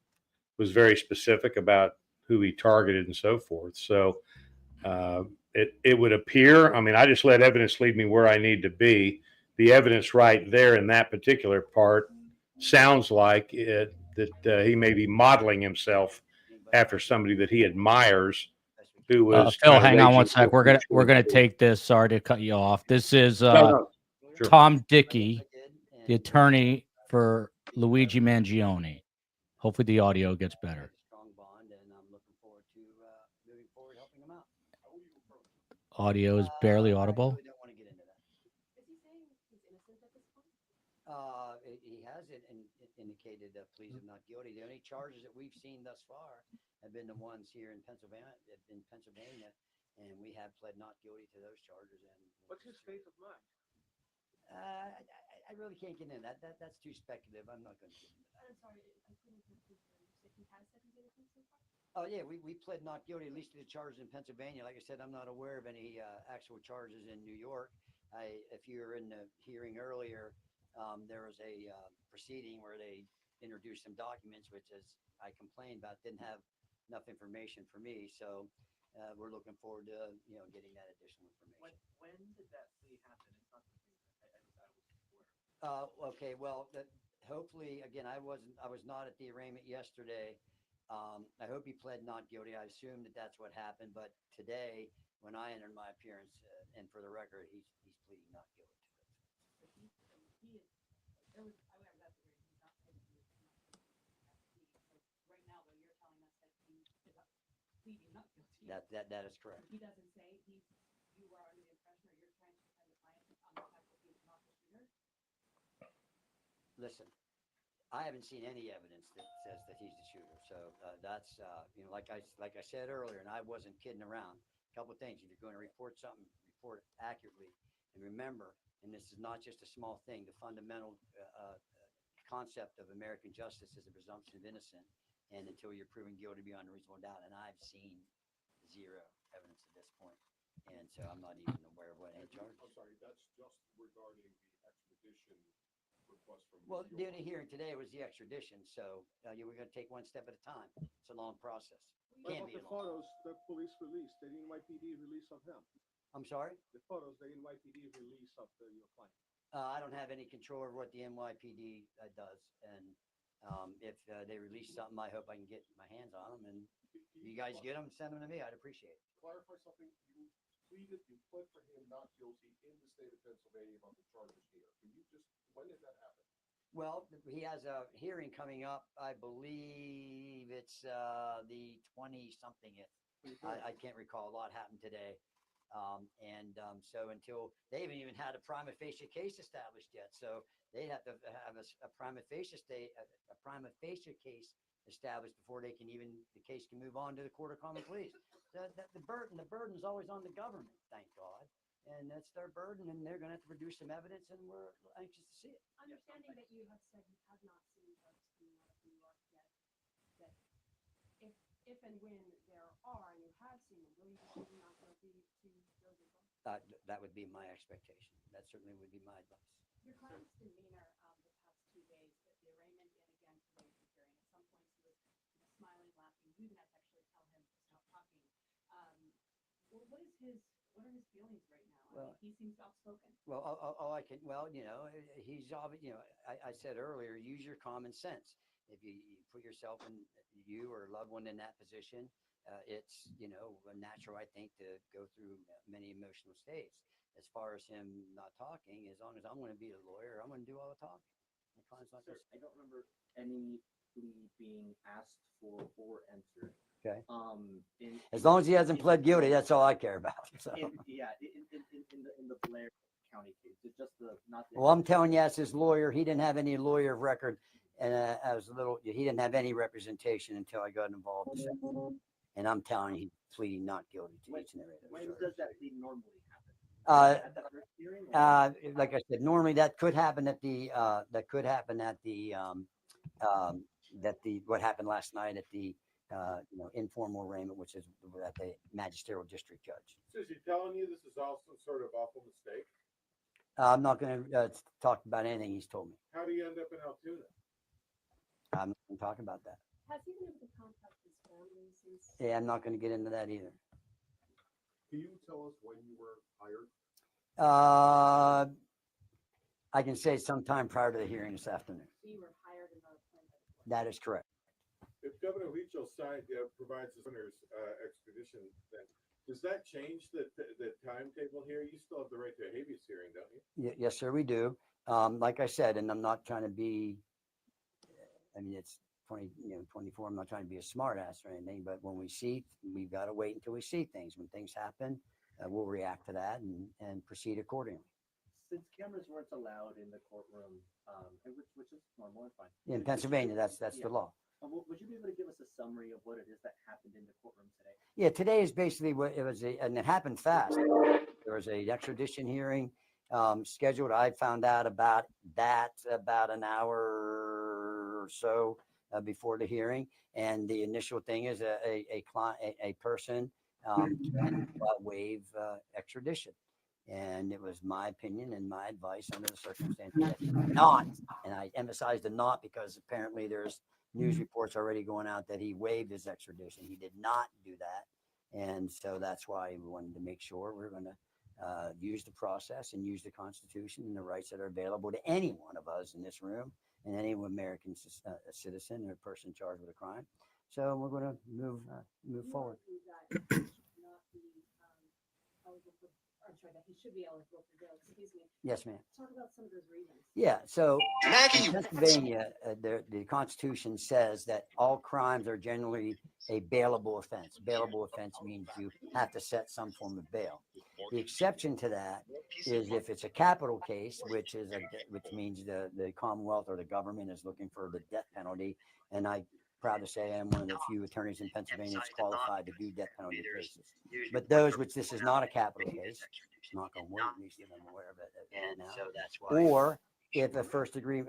was very specific about who he targeted and so forth. So it would appear, I just let evidence lead me where I need to be. The evidence right there in that particular part sounds like that he may be modeling himself after somebody that he admires. Who was Phil, hang on one sec. We're gonna take this. Sorry to cut you off. This is Sure. Tom Dickey, the attorney for Luigi Mangione. Hopefully the audio gets better. Audio is barely audible. He has indicated pleas of not guilty. The only charges that we've seen thus far have been the ones here in Pennsylvania, and we have pled not guilty to those charges. And what's his state of mind? I really can't get into that. That's too speculative. I'm not going to get into that. I'm sorry, I couldn't complete that. You said he has said he did it so far? Oh yeah, we pled not guilty, at least to the charges in Pennsylvania. Like I said, I'm not aware of any actual charges in New York. If you were in the hearing earlier, there was a proceeding where they introduced some documents, which, as I complained about, didn't have enough information for me. So we're looking forward to getting that additional information. When did that plea happen? It's not something I was aware. Okay, well, hopefully, again, I was not at the arraignment yesterday. I hope he pled not guilty. I assume that that's what happened. But today, when I entered my appearance, and for the record, he's pleading not guilty to it. Right now, though, you're telling us that he is pleading not guilty. That is correct. He doesn't say you were under the impression, or you're trying to defend the client on the fact that he's not the shooter. Listen, I haven't seen any evidence that says that he's the shooter. So that's like I said earlier, and I wasn't kidding around. A couple of things: if you're going to report something, report it accurately, and remember. And this is not just a small thing. The fundamental concept of American justice is a presumption of innocence, and until you're proven guilty beyond a reasonable doubt. And I've seen zero evidence at this point, and so I'm not even aware of what any charges. I'm sorry, that's just regarding the extradition request from. Well, New the York. only hearing today was the extradition, so we're going to take one step at a time. It's a long process. What Can't about be the a long. photos the police released, the NYPD release of him? I'm sorry? The photos the NYPD release of your client. I don't have any control over what the NYPD does, and if they release something, I hope I can get my hands on them. And if you guys get them, send them to me. I'd appreciate it. Clarify something. You pled for him not guilty in the state of Pennsylvania about the charges here. Can you just, when did that happen? Well, he has a hearing coming up. I believe it's the 20-something. I can't recall. A lot happened today. So until they haven't even had a prima facie case established yet, so they have to have a prima facie case established before the case can move on to the court of common pleas. The burden is always on the government, thank God, and that's their burden, and they're going to have to produce some evidence, and we're anxious to see it. Understanding that you have said you have not seen drugs coming out of New York yet, that if and when there are, and you have seen them, will you be pleading not guilty to those as well? That would be my expectation. That certainly would be my advice. Your client's demeanor the past 2 days, the arraignment and again today's hearing, at some points he was smiling, laughing. You even had to actually tell him to stop talking. What are his feelings right now? He seems outspoken. Well, he's obviously, I said earlier, use your common sense. If you put yourself in, you or a loved one in that position, it's, natural, I think, to go through many emotional states. As far as him not talking, as long as I'm going to be a lawyer, I'm going to do all the talking. Sir, I don't remember any plea being asked for or entered. Okay. As long as he hasn't pled guilty, that's all I care about. So. In the Blair County case, it's just not. Well, I'm telling you, as his lawyer, he didn't have any lawyer of record, and he didn't have any representation until I got involved. And I'm telling you, he's pleading not guilty to each and every other. When does that plea normally happen? At the first hearing? Like I said, normally that could happen at what happened last night at the informal arraignment, which is at the magisterial district judge. So is he telling you this is all some sort of awful mistake? I'm not going to talk about anything he's told me. How do you end up in Altoona? I'm not going to talk about that. Has he been able to contact his family since? Yeah, I'm not going to get into that either. Can you tell us when you were hired? I can say sometime prior to the hearing this afternoon. So you were hired and not appointed by the court? That is correct. If Governor Leach provides the governor's extradition, then does that change the timetable here? You still have the right to a habeas hearing, don't you? Yes, sir, we do. Like I said, and I'm not trying to be, it's 24. I'm not trying to be a smart ass or anything, but when we've got to wait until we see things. When things happen, we'll react to that and proceed accordingly. Since cameras weren't allowed in the courtroom, which is normal and fine. In Pennsylvania, that's the law. Would you be able to give us a summary of what it is that happened in the courtroom today? Yeah, today is basically what it was, and it happened fast. There was a extradition hearing scheduled. I found out about that about an hour or so before the hearing, and the initial thing is a person can waive extradition. And it was my opinion and my advice under the circumstances that he did not. And I emphasize the not because apparently there's news reports already going out that he waived his extradition. He did not do that. And so that's why we wanted to make sure we're going to use the process and use the Constitution and the rights that are available to any one of us in this room and any American citizen or person charged with a crime. So we're going to move forward. That he should be eligible for bail. Excuse me. Yes, ma'am. Talk about some of those reasons. Yeah. So in Pennsylvania, the Constitution says that all crimes are generally a bailable offense. Bailable offense means you have to set some form of bail. The exception to that is if it's a capital case, which means the Commonwealth or the government is looking for the death penalty. And I'm proud to say I'm one of the few attorneys in Pennsylvania that's qualified to do death penalty cases. But those which this is not a capital case, knock on wood, at least I'm aware of it now, or if a first degree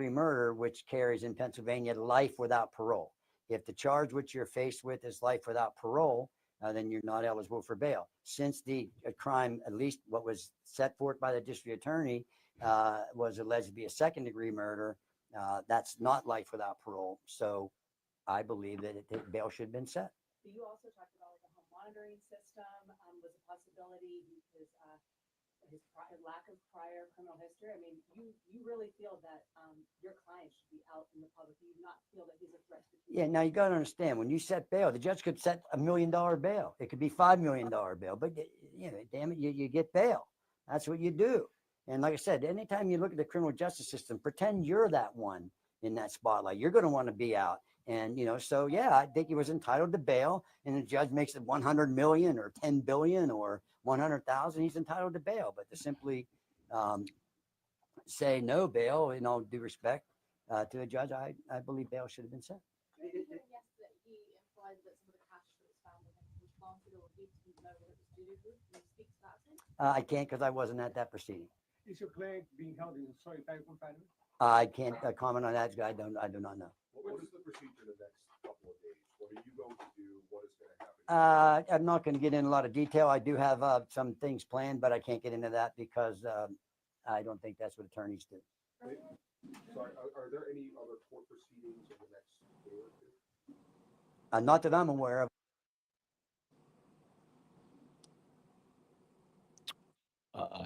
murder, which carries in Pennsylvania life without parole. If the charge which you're faced with is life without parole, then you're not eligible for bail. Since the crime, at least what was set forth by the district attorney, was alleged to be a second degree murder, that's not life without parole. So I believe that bail should have been set. But you also talked about like a home monitoring system was a possibility because his lack of prior criminal history. I mean, you really feel that your client should be out in the public. You do not feel that he's a threat to the Yeah, now you got to understand, when you set bail, the judge could set $1 million bail. It could be $5 million bail, but you know, damn it, you get bail. That's what you do. And like I said, anytime you look at the criminal justice system, pretend you're that one in that spotlight. You're going to want to be out. And, you know, so yeah, I think he was entitled to bail, and the judge makes it 100 million or 10 billion or 100,000. He's entitled to bail, but to simply say no bail, in all due respect to a judge, I believe bail should have been set. Yes, that he implied that some of the cash that was found in him was planted or he didn't know that it was due to. Can you speak to that? I can't because I wasn't at that proceeding. Is your client being held in solitary confinement? I can't comment on that. I do not know. What is the procedure the next couple of days? What are you going to do? What is going to happen? I'm not going to get into a lot of detail. I do have some things planned, but I can't get into that because I don't think that's what attorneys do. Sorry, are there any other court proceedings in the next day or two? Not that I'm aware of.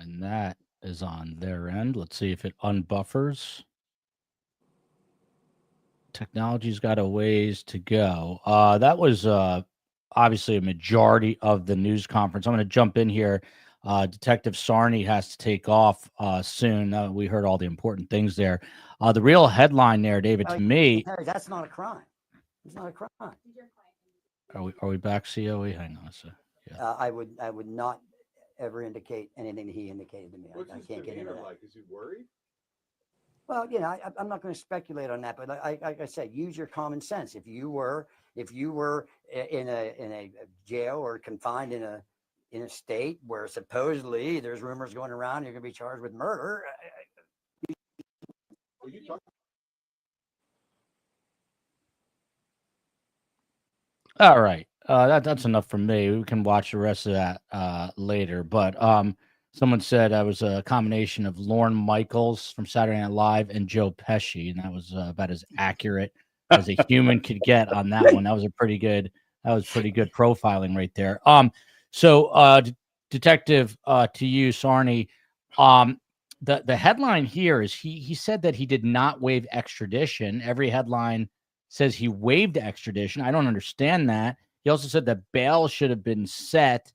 And that is on their end. Let's see if it unbuffers. Technology's got a ways to go. That was obviously a majority of the news conference. I'm going to jump in here. Detective Sarney has to take off soon. We heard all the important things there. The real headline there, David, to me. That's not a crime. It's not a crime. Are we back, COE? Hang on a second. Yeah. I would not ever indicate anything that he indicated to me. What's I his can't get into demeanor that. like? Is he worried? Well, you know, I'm not going to speculate on that, but like I said, use your common sense. If you were in a jail or confined in a state where supposedly there's rumors going around you're going to be charged with murder. All right. That's enough from me. We can watch the rest of that later. But someone said I was a combination of Lorne Michaels from Saturday Night Live and Joe Pesci, and that was about as accurate as a human could get on that one. That was pretty good profiling right there. So Detective, to you, Sarney, the headline here is he said that he did not waive extradition. Every headline says he waived extradition. I don't understand that. He also said that bail should have been set.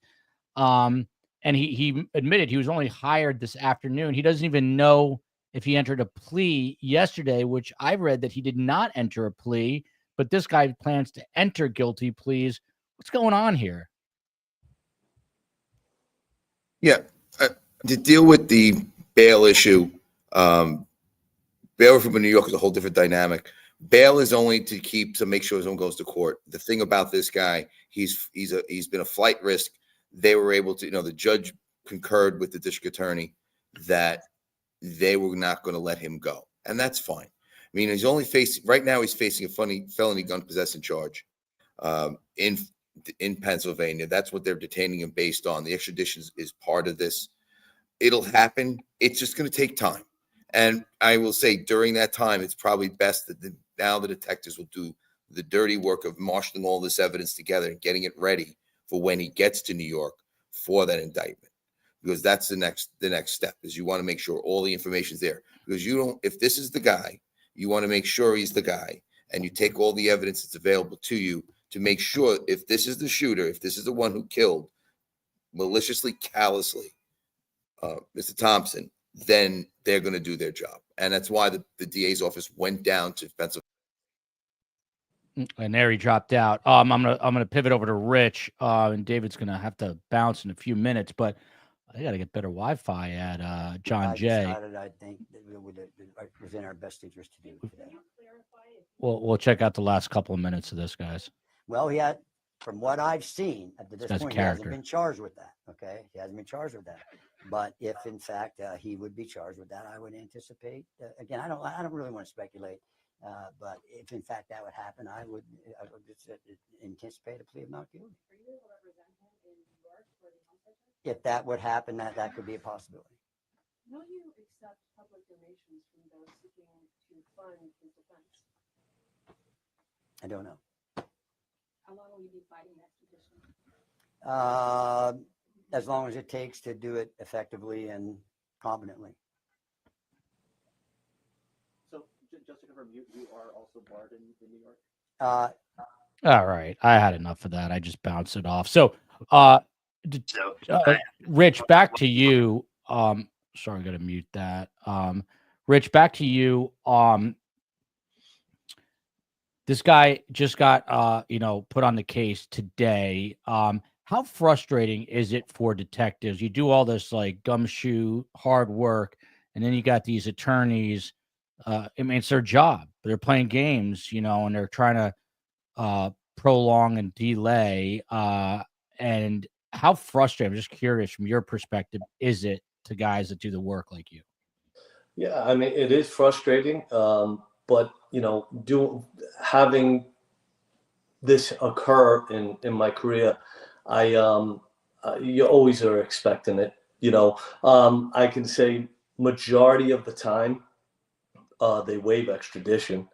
And he admitted he was only hired this afternoon. He doesn't even know if he entered a plea yesterday, which I read that he did not enter a plea, but this guy plans to enter guilty pleas. What's going on here? Yeah, to deal with the bail issue, bail from New York is a whole different dynamic. Bail is only to make sure someone goes to court. The thing about this guy, he's been a flight risk. They were able to, the judge concurred with the district attorney that they were not going to let him go, and that's fine. I mean, he's facing a felony gun possession charge in Pennsylvania. That's what they're detaining him based on. The extradition is part of this. It'll happen. It's just going to take time. And I will say during that time, it's probably best that now the detectives will do the dirty work of marshaling all this evidence together and getting it ready for when he gets to New York for that indictment. Because that's the next step is you want to make sure all the information's there. Because if this is the guy, you want to make sure he's the guy, and you take all the evidence that's available to you to make sure if this is the shooter, if this is the one who killed maliciously, callously, Mr. Thompson, then they're going to do their job. And that's why the DA's office went down to Pennsylvania. And there he dropped out. I'm gonna pivot over to Rich, and David's gonna have to bounce in a few minutes, but I got to get better Wi-Fi at John Jay. I think it was in our best interest to do today. We'll check out the last couple of minutes of this, guys. Well, from what I've seen at this point, he hasn't been charged with that. Okay, he hasn't been charged with that. But if in fact he would be charged with that, I would anticipate. Again, I don't really want to speculate. But if in fact that would happen, I would just anticipate a plea of not guilty. Are you able to represent him in New York for the home search? If that would happen, that could be a possibility. Will you accept public donations from those seeking to fund his defense? I don't know. How long will you be fighting extradition? As long as it takes to do it effectively and competently. So just to confirm, you are also barred in New York? All right. I had enough of that. I just bounced it off. So, Rich, back to you. Sorry, I got to mute that. Rich, back to you. This guy just got, put on the case today. How frustrating is it for detectives? You do all this like gumshoe hard work, and then you got these attorneys. I mean, it's their job. They're playing games, and they're trying to prolong and delay. And how frustrating, I'm just curious from your perspective, is it to guys that do the work like you? Yeah, I mean, it is frustrating. But, having this occur in my career, you always are expecting it. I can say majority of the time they waive extradition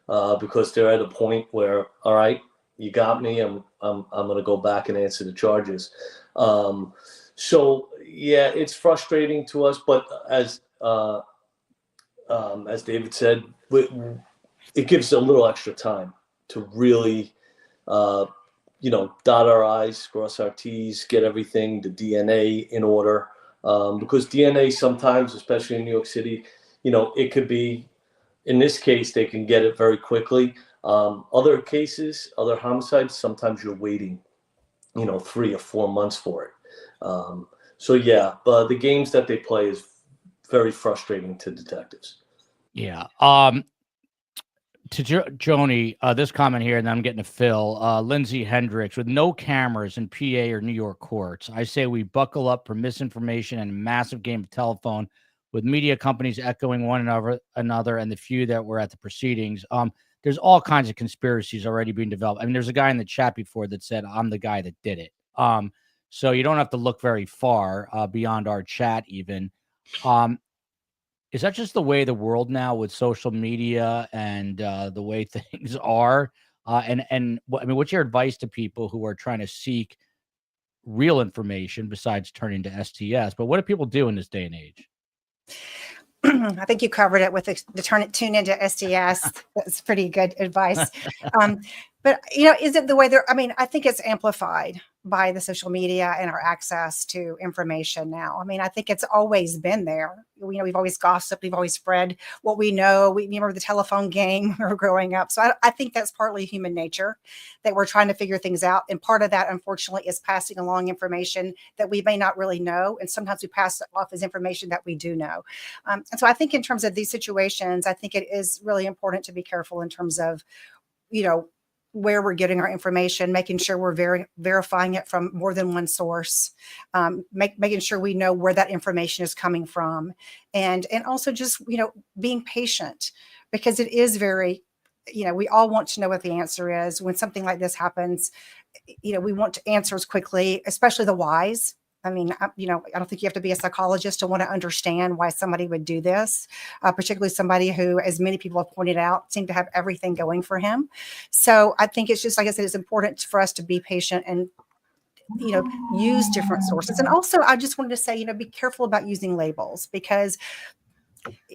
because they're at a point where, all right, you got me. I'm going to go back and answer the charges. So yeah, it's frustrating to us, but as David said, it gives a little extra time to really, dot our I's, cross our T's, get everything, the DNA in order. Because DNA sometimes, especially in New York City, it could be, in this case, they can get it very quickly. Other cases, other homicides, sometimes you're waiting, 3 or 4 months for it. So yeah, but the games that they play is very frustrating to detectives. Yeah. To Joni, this comment here, and then I'm getting to Phil. Lindsay Hendricks, with no cameras in PA or New York courts, I say we buckle up for misinformation and a massive game of telephone with media companies echoing one another and the few that were at the proceedings. There's all kinds of conspiracies already being developed. I mean, there's a guy in the chat before that said, I'm the guy that did it. So you don't have to look very far beyond our chat even. Is that just the way the world now with social media and the way things are? What's your advice to people who are trying to seek real information besides turning to STS? But what do people do in this day and age? I think you covered it with tune into STS. That's pretty good advice. But, is it the way I think it's amplified by the social media and our access to information now. I mean, I think it's always been there. We've always gossiped. We've always spread what we know. We remember the telephone game when we were growing up. So I think that's partly human nature, that we're trying to figure things out. And part of that, unfortunately, is passing along information that we may not really know. And sometimes we pass it off as information that we do know. And so I think in terms of these situations, I think it is really important to be careful in terms of, where we're getting our information, making sure we're verifying it from more than one source, making sure we know where that information is coming from, and also just, being patient, because it is very, we all want to know what the answer is. When something like this happens, we want answers quickly, especially the whys. I mean, I don't think you have to be a psychologist to want to understand why somebody would do this, particularly somebody who, as many people have pointed out, seemed to have everything going for him. So I think it's just, like I said, it's important for us to be patient and, use different sources. And also, I just wanted to say, be careful about using labels, because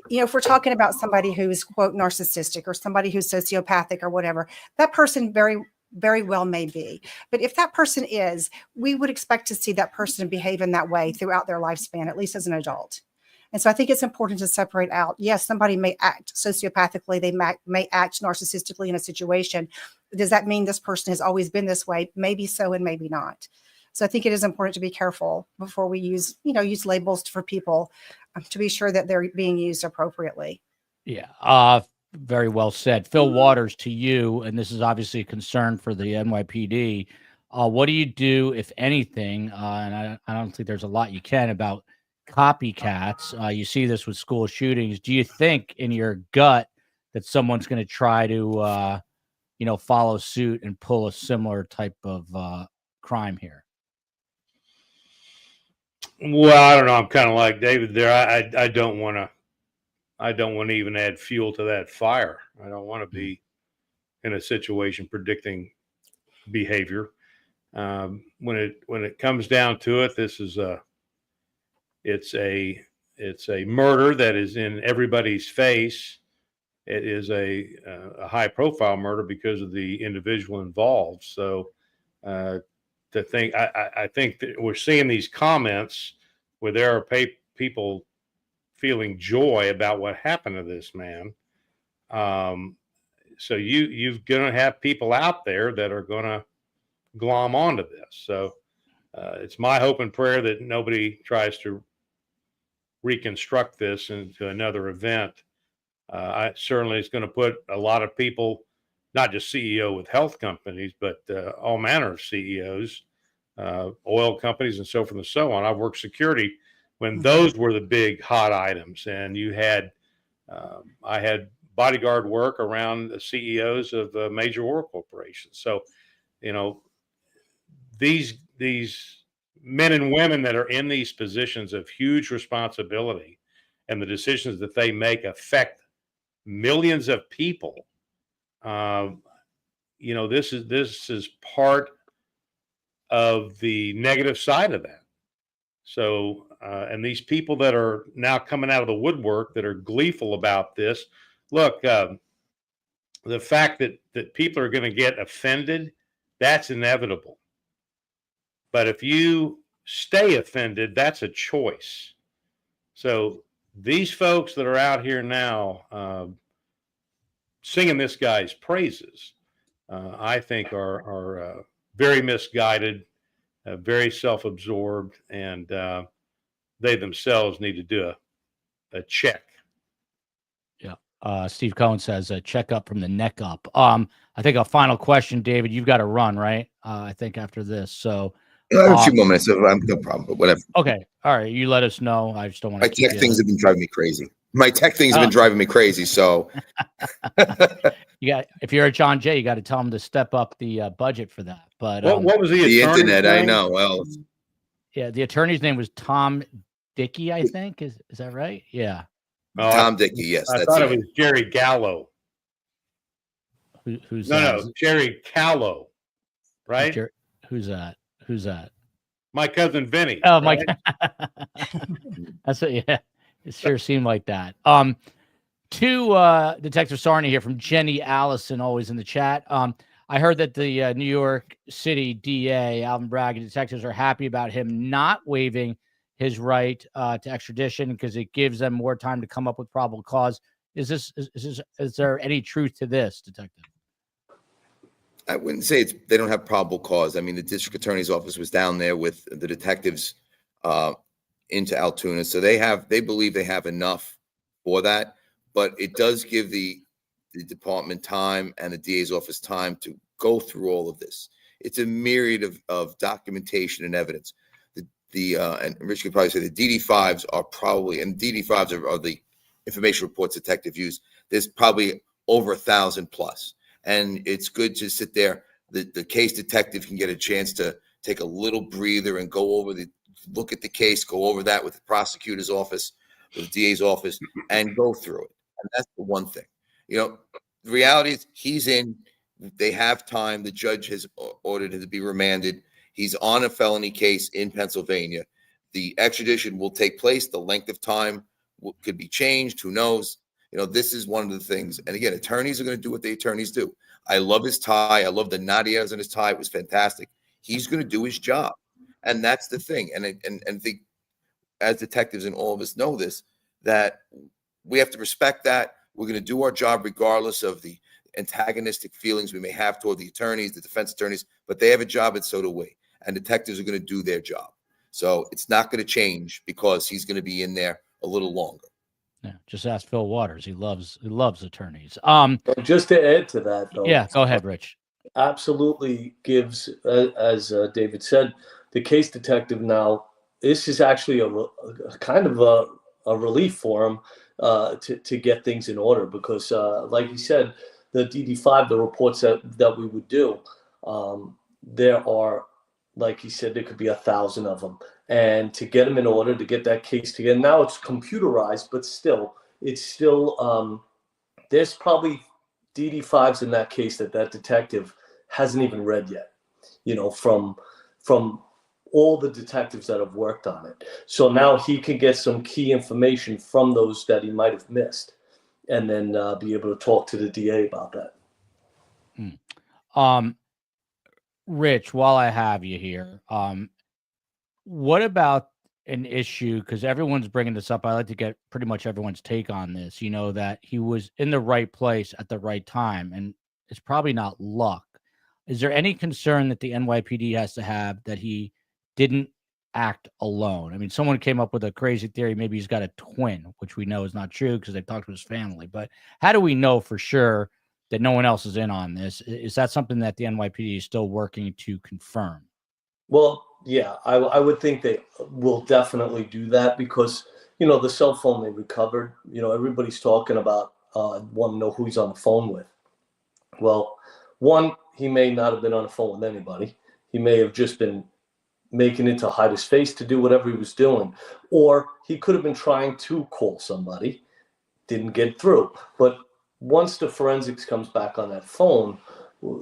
if we're talking about somebody who's, quote, narcissistic, or somebody who's sociopathic or whatever, that person very well may be. But if that person is, we would expect to see that person behave in that way throughout their lifespan, at least as an adult. And so I think it's important to separate out. Yes, somebody may act sociopathically. They may act narcissistically in a situation. Does that mean this person has always been this way? Maybe so, and maybe not. So I think it is important to be careful before we use labels for people, to be sure that they're being used appropriately. Yeah. Very well said. Phil Waters, to you, and this is obviously a concern for the NYPD. What do you do, if anything, and I don't think there's a lot you can, about copycats. You see this with school shootings. Do you think in your gut that someone's going to try to, follow suit and pull a similar type of crime here? Well, I don't know. I'm kind of like David there. I don't want to even add fuel to that fire. I don't want to be in a situation predicting behavior. When it comes down to it, this is it's a murder that is in everybody's face. It is a high profile murder because of the individual involved. So I think that we're seeing these comments where there are people feeling joy about what happened to this man. So you're going to have people out there that are going to glom onto this. So it's my hope and prayer that nobody tries to reconstruct this into another event. I certainly is going to put a lot of people, not just CEO with health companies, but all manner of CEOs, oil companies, and so forth and so on. I've worked security when those were the big hot items, and you had, I had bodyguard work around the CEOs of major oil corporations. So, these men and women that are in these positions of huge responsibility, and the decisions that they make affect millions of people. This is part of the negative side of that. So, and these people that are now coming out of the woodwork that are gleeful about this, look, the fact that people are going to get offended, that's inevitable. But if you stay offended, that's a choice. So these folks that are out here now singing this guy's praises, I think are very misguided, very self-absorbed, and they themselves need to do a check. Yeah. Steve Cohen says a check up from the neck up. I think a final question, David, you've got to run, right? I think after this. So I have a few more minutes, so I'm no problem, but whatever. Okay. All right. You let us know. I just don't want to. My tech things have been driving me crazy. So if you're at John Jay, you got to tell him to step up the budget for that. But what was the internet? name? I know. Well, yeah, the attorney's name was Tom Dickey, I think. Is that right? Yeah. Tom Dickey. Yes, I thought it was Jerry Gallo. Who's no, Jerry Callow, right? Who's that? My cousin Vinny. Oh, right? That's it. Yeah, it sure seemed like that. To Detective Sarnia here from Jenny Allison, always in the chat. I heard that the New York City DA, Alvin Bragg, and detectives are happy about him not waiving his right to extradition because it gives them more time to come up with probable cause. Is there any truth to this, Detective? I wouldn't say they don't have probable cause. I mean, the district attorney's office was down there with the detectives into Altoona, so they believe they have enough for that. But it does give the department time and the DA's office time to go through all of this. It's a myriad of documentation and evidence. And Rich could probably say the DD5s are probably, and DD5s are the information reports detective use. There's probably over 1,000 plus. And it's good to sit there. The case detective can get a chance to take a little breather and look at the case, go over that with the prosecutor's office, with the DA's office, and go through it. And that's the one thing. The reality is he's in. They have time. The judge has ordered him to be remanded. He's on a felony case in Pennsylvania. The extradition will take place. The length of time could be changed. Who knows? This is one of the things. And again, attorneys are going to do what the attorneys do. I love his tie. I love the Nadia's in his tie. It was fantastic. He's going to do his job. And that's the thing. And I think as detectives and all of us know this, that we have to respect that. We're going to do our job regardless of the antagonistic feelings we may have toward the attorneys, the defense attorneys, but they have a job and so do we. And detectives are going to do their job. So it's not going to change because he's going to be in there a little longer. Yeah, just ask Phil Waters. He loves attorneys. Just to add to that, though. Yeah, go ahead, Rich. Absolutely gives, as David said, the case detective now this is actually a kind of a relief for him to get things in order, because like you said, the DD5, the reports that we would do, there are, like he said, there could be 1,000 of them, and to get them in order, to get that case together. Now it's computerized, but still, it's still there's probably DD5s in that case that detective hasn't even read yet, from all the detectives that have worked on it. So now he can get some key information from those that he might have missed, and then be able to talk to the DA about that. Rich, while I have you here, what about an issue? Because everyone's bringing this up. I like to get pretty much everyone's take on this. That he was in the right place at the right time, and it's probably not luck. Is there any concern that the NYPD has to have that he didn't act alone? I mean, someone came up with a crazy theory. Maybe he's got a twin, which we know is not true because they talked to his family. But how do we know for sure that no one else is in on this? Is that something that the NYPD is still working to confirm? Well, yeah, I would think they will definitely do that, because, the cell phone they recovered, everybody's talking about, want to know who he's on the phone with. Well, one, he may not have been on the phone with anybody. He may have just been making it to hide his face to do whatever he was doing. Or he could have been trying to call somebody, didn't get through. But once the forensics comes back on that phone,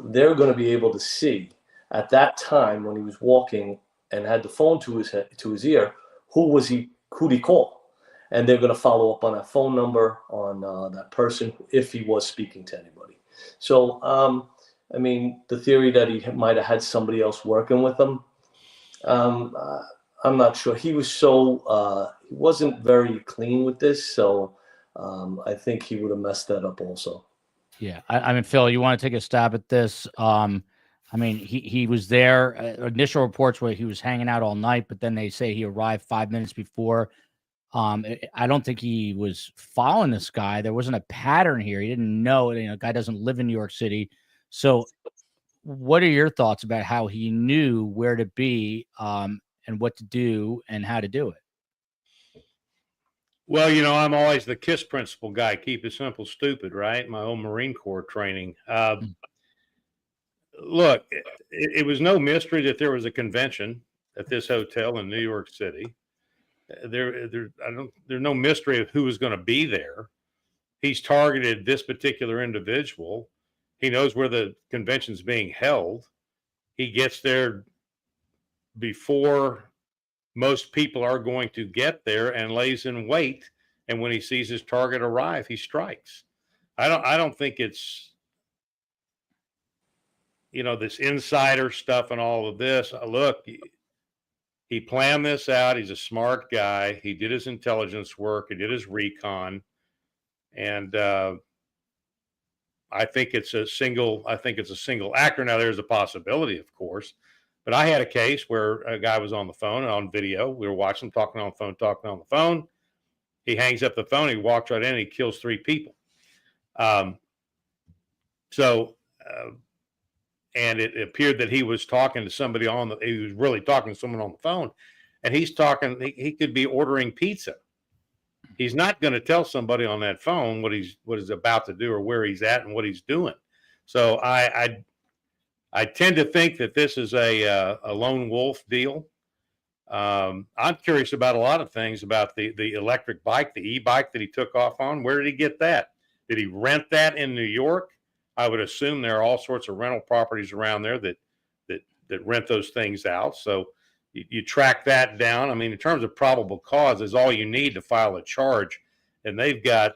they're going to be able to see at that time when he was walking and had the phone to his ear, who'd he call? And they're going to follow up on that phone number, on that person, if he was speaking to anybody. So, I mean, the theory that he might have had somebody else working with him, I'm not sure. He was he wasn't very clean with this, so I think he would have messed that up also. Yeah. I mean, Phil, you want to take a stab at this? I mean, he was there. Initial reports were he was hanging out all night, but then they say he arrived 5 minutes before. I don't think he was following this guy. There wasn't a pattern here. He didn't know. The guy doesn't live in New York City. So what are your thoughts about how he knew where to be, and what to do and how to do it? Well, I'm always the KISS principle guy. Keep it simple, stupid, right? My old Marine Corps training. Look, it was no mystery that there was a convention at this hotel in New York City. There's no mystery of who was going to be there. He's targeted this particular individual. He knows where the convention's being held. He gets there before most people are going to get there and lays in wait. And when he sees his target arrive, he strikes. I don't think it's, this insider stuff and all of this. Look, he planned this out. He's a smart guy. He did his intelligence work. He did his recon. And I think it's a single actor. Now, there's a possibility, of course. But I had a case where a guy was on the phone and on video. We were watching him talking on the phone. He hangs up the phone. He walks right in and he kills 3 people. And it appeared that he was talking to somebody he was really talking to someone on the phone, and he could be ordering pizza. He's not going to tell somebody on that phone what he's about to do or where he's at and what he's doing. So I tend to think that this is a lone wolf deal. I'm curious about a lot of things about the electric bike, the e-bike that he took off on. Where did he get that? Did he rent that in New York? I would assume there are all sorts of rental properties around there that rent those things out. So you track that down. I mean, in terms of probable cause, is all you need to file a charge, and they've got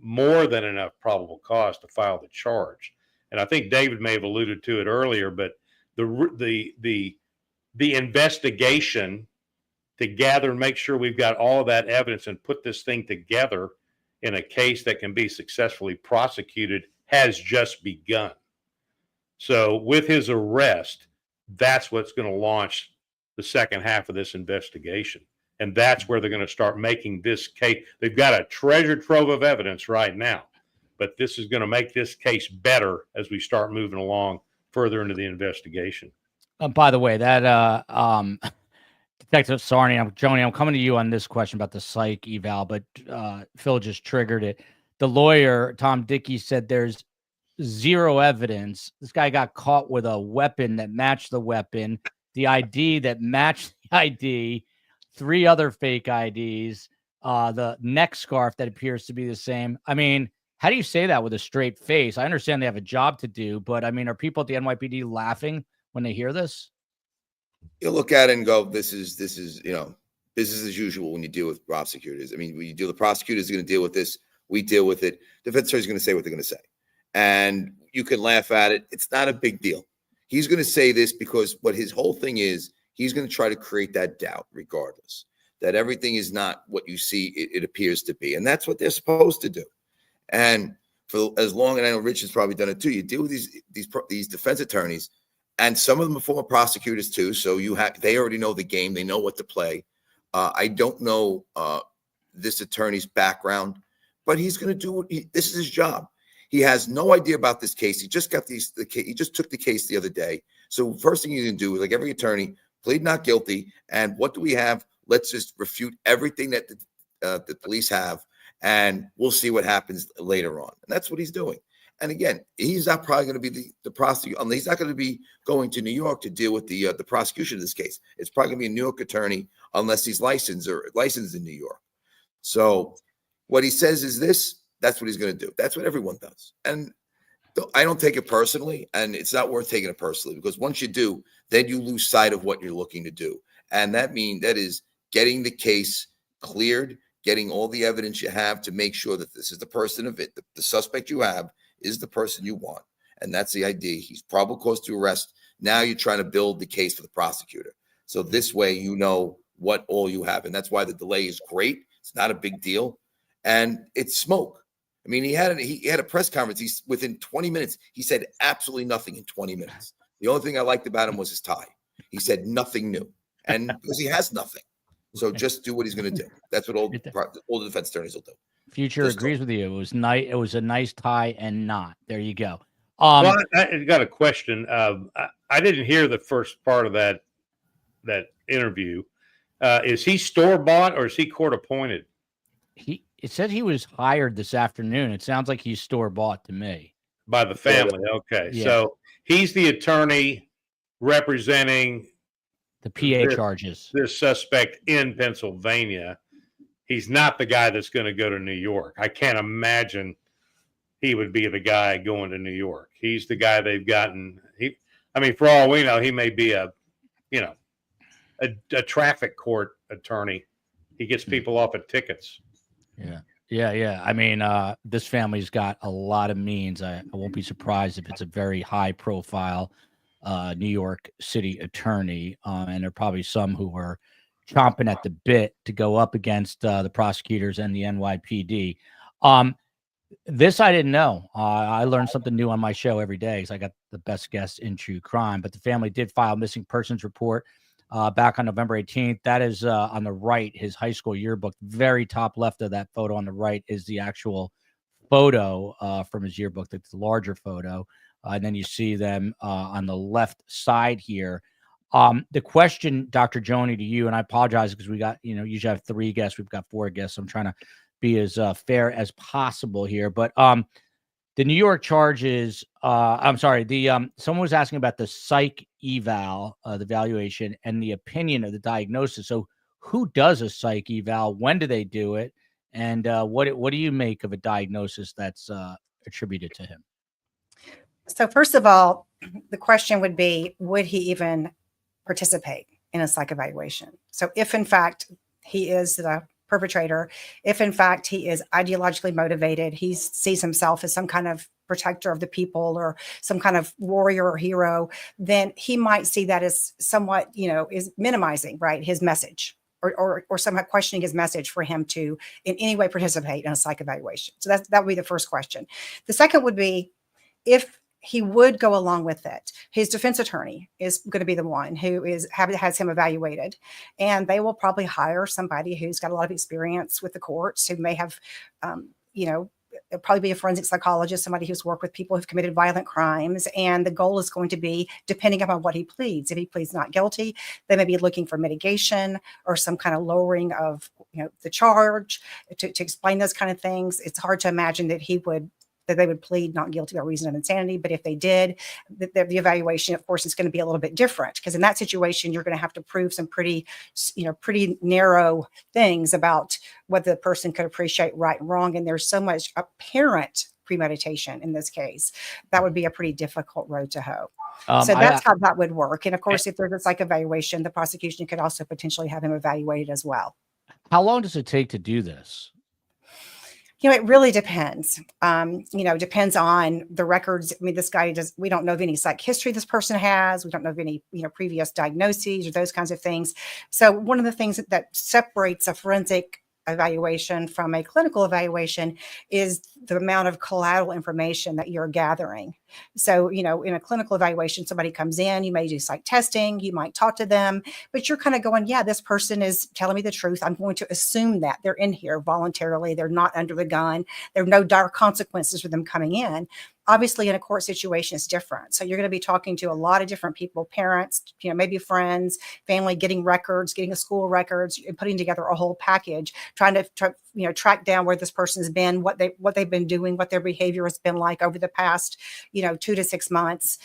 more than enough probable cause to file the charge. And I think David may have alluded to it earlier, but the investigation to gather and make sure we've got all of that evidence and put this thing together in a case that can be successfully prosecuted has just begun. So with his arrest, that's what's going to launch the second half of this investigation. And that's where they're going to start making this case. They've got a treasure trove of evidence right now, but this is going to make this case better as we start moving along further into the investigation. By the way, that Detective Sarni, Joni, I'm coming to you on this question about the psych eval, but Phil just triggered it. The lawyer, Tom Dickey, said there's zero evidence. This guy got caught with a weapon that matched the weapon, the ID that matched the ID, 3 other fake IDs, the neck scarf that appears to be the same. I mean, how do you say that with a straight face? I understand they have a job to do, but I mean, are people at the NYPD laughing when they hear this? You look at it and go, this is business as usual when you deal with prosecutors. I mean, when you deal with prosecutors, are going to deal with this. We deal with it. Defense attorney is going to say what they're going to say. And you can laugh at it. It's not a big deal. He's going to say this because what his whole thing is, he's going to try to create that doubt regardless, that everything is not what you see it appears to be. And that's what they're supposed to do. And for as long, and I know Rich has probably done it too, you deal with these defense attorneys, and some of them are former prosecutors too. So they already know the game. They know what to play. I don't know this attorney's background, but he's going to do this is his job. He has no idea about this case. He just got he just took the case the other day. So first thing you can do is, like every attorney, plead not guilty. And what do we have? Let's just refute everything that the police have, and we'll see what happens later on. And that's what he's doing. And again, he's not probably going to be the prosecutor. He's not going to be going to New York to deal with the prosecution of this case. It's probably going to be a New York attorney unless he's licensed in New York. So what he says is this. That's what he's going to do. That's what everyone does. And I don't take it personally, and it's not worth taking it personally, because once you do, then you lose sight of what you're looking to do. And that is getting the case cleared, getting all the evidence you have to make sure that this is the person of it. The suspect you have is the person you want. And that's the idea. He's probable cause to arrest. Now you're trying to build the case for the prosecutor. So this way, you know what all you have. And that's why the delay is great. It's not a big deal. And it's smoke. I mean, he had a press conference. Within 20 minutes, he said absolutely nothing in 20 minutes. The only thing I liked about him was his tie. He said nothing new, and because he has nothing. So just do what he's going to do. That's what all the defense attorneys will do. Future Just agrees with you. It was nice. It was a nice tie and knot. There you go. Well, I got a question. I didn't hear the first part of that interview. Is he store bought or is he court appointed? It said he was hired this afternoon. It sounds like he's store bought to me. By the family. Okay. Yeah. So he's the attorney representing the PA charges. This suspect in Pennsylvania. He's not the guy that's going to go to New York. I can't imagine he would be the guy going to New York. He's the guy they've gotten. For all we know, he may be a traffic court attorney. He gets people off of tickets. Yeah. I mean, this family's got a lot of means. I won't be surprised if it's a very high profile New York City attorney. And there are probably some who are chomping at the bit to go up against the prosecutors and the NYPD. This I didn't know. I learned something new on my show every day because I got the best guests in true crime. But the family did file a missing persons report back on November 18th. That is on the right, his high school yearbook. Very top left of that photo on the right is the actual photo from his yearbook. That's the larger photo. And then you see them on the left side here. The question, Dr. Joni, to you, and I apologize because we got, usually have 3 guests. We've got 4 guests. I'm trying to be as fair as possible here. But the New York charges, someone was asking about the psych eval, the valuation, and the opinion of the diagnosis. So who does a psych eval? When do they do it? And what do you make of a diagnosis that's attributed to him? So first of all, the question would be, would he even participate in a psych evaluation? So if in fact he is the perpetrator, if in fact he is ideologically motivated, he sees himself as some kind of protector of the people or some kind of warrior or hero, then he might see that as somewhat, is minimizing, right, his message or somewhat questioning his message for him to in any way participate in a psych evaluation. So that would be the first question. The second would be, if he would go along with it, his defense attorney is going to be the one who has him evaluated, and they will probably hire somebody who's got a lot of experience with the courts, who may have, it'll probably be a forensic psychologist, somebody who's worked with people who've committed violent crimes. And the goal is going to be, depending upon what he pleads, if he pleads not guilty, they may be looking for mitigation or some kind of lowering of, the charge to explain those kind of things. It's hard to imagine that they would plead not guilty by reason of insanity. But if they did, the evaluation, of course, is going to be a little bit different, because in that situation, you're going to have to prove some pretty narrow things about what the person could appreciate right and wrong. And there's so much apparent premeditation in this case. That would be a pretty difficult road to hoe. So that's how that would work. And of course, if there's a psych evaluation, the prosecution could also potentially have him evaluated as well. How long does it take to do this? It really depends. Depends on the records. I mean, we don't know of any psych history this person has. We don't know of any, previous diagnoses or those kinds of things. So one of the things that separates a forensic evaluation from a clinical evaluation is the amount of collateral information that you're gathering. So, in a clinical evaluation, somebody comes in, you may do psych testing, you might talk to them, but you're kind of going, yeah, this person is telling me the truth. I'm going to assume that they're in here voluntarily. They're not under the gun. There are no dire consequences for them coming in. Obviously, in a court situation, it's different. So you're going to be talking to a lot of different people, parents, maybe friends, family, getting records, getting a school records, putting together a whole package, trying to track down where this person has been, what they've been doing, what their behavior has been like over the past, 2 to 6 months.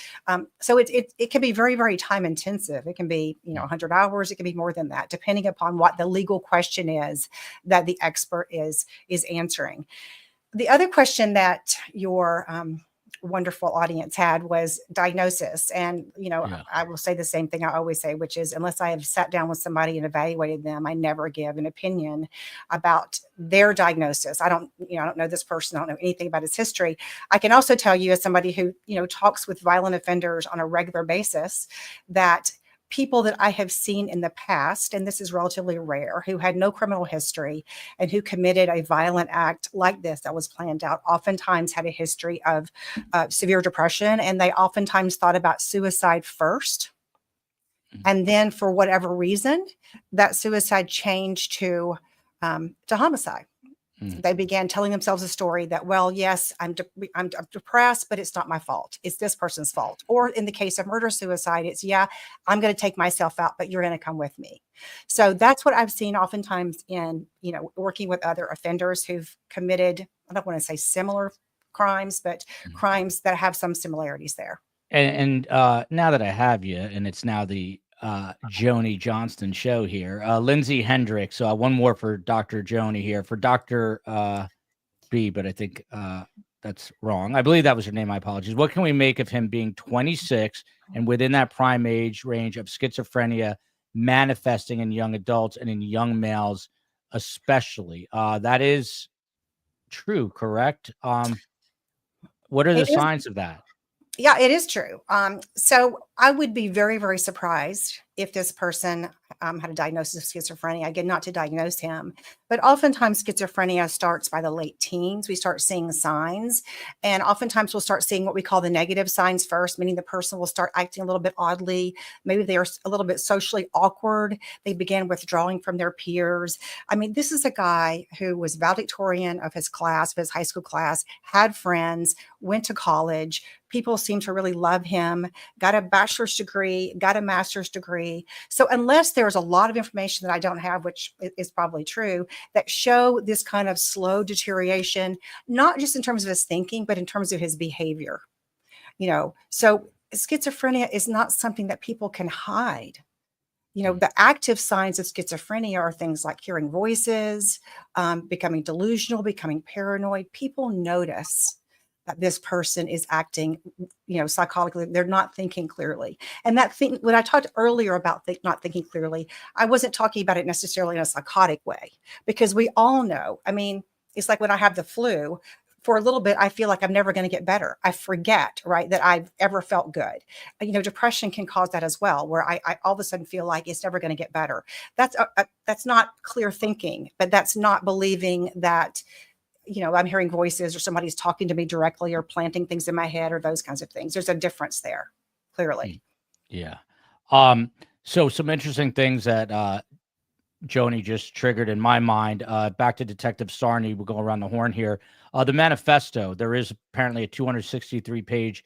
So it can be very, very time intensive. It can be, 100 hours. It can be more than that, depending upon what the legal question is that the expert is answering. The other question that your wonderful audience had was diagnosis. And, I will say the same thing I always say, which is, unless I have sat down with somebody and evaluated them, I never give an opinion about their diagnosis. I don't know this person. I don't know anything about his history. I can also tell you, as somebody who, talks with violent offenders on a regular basis, that people that I have seen in the past, and this is relatively rare, who had no criminal history and who committed a violent act like this that was planned out, oftentimes had a history of severe depression, and they oftentimes thought about suicide first. And then, for whatever reason, that suicide changed to homicide. They began telling themselves a story that, well, yes, I'm depressed, but it's not my fault. It's this person's fault. Or in the case of murder-suicide, it's, yeah, I'm going to take myself out, but you're going to come with me. So that's what I've seen oftentimes in, working with other offenders who've committed, I don't want to say similar crimes, but crimes that have some similarities there. And now that I have you, and it's now the Joni Johnston show here, Lindsay Hendricks. One more for Dr. Joni here, for Dr. B, but I think that's wrong. I believe that was her name. My apologies. What can we make of him being 26 and within that prime age range of schizophrenia manifesting in young adults and in young males especially? That is true, correct? What are the signs of that? Yeah, it is true. So I would be very, very surprised if this person had a diagnosis of schizophrenia. Again, not to diagnose him, but oftentimes schizophrenia starts by the late teens. We start seeing signs, and oftentimes we'll start seeing what we call the negative signs first, meaning the person will start acting a little bit oddly. Maybe they are a little bit socially awkward. They begin withdrawing from their peers. I mean, this is a guy who was valedictorian of his class, of his high school class, had friends, went to college. People seem to really love him, got a bachelor's degree, got a master's degree. So unless there's a lot of information that I don't have, which is probably true, that show this kind of slow deterioration, not just in terms of his thinking, but in terms of his behavior, so schizophrenia is not something that people can hide. The active signs of schizophrenia are things like hearing voices, becoming delusional, becoming paranoid. People notice that this person is acting, psychotically. They're not thinking clearly. And when I talked earlier about not thinking clearly, I wasn't talking about it necessarily in a psychotic way, because we all know, I mean, it's like when I have the flu, for a little bit, I feel like I'm never going to get better. I forget, right, that I've ever felt good. Depression can cause that as well, where I all of a sudden feel like it's never going to get better. That's not clear thinking, but that's not believing that, I'm hearing voices or somebody's talking to me directly or planting things in my head or those kinds of things. There's a difference there, clearly. Yeah. So some interesting things that Joni just triggered in my mind. Back to Detective Sarney. We'll go around the horn here. The manifesto. There is apparently a 263-page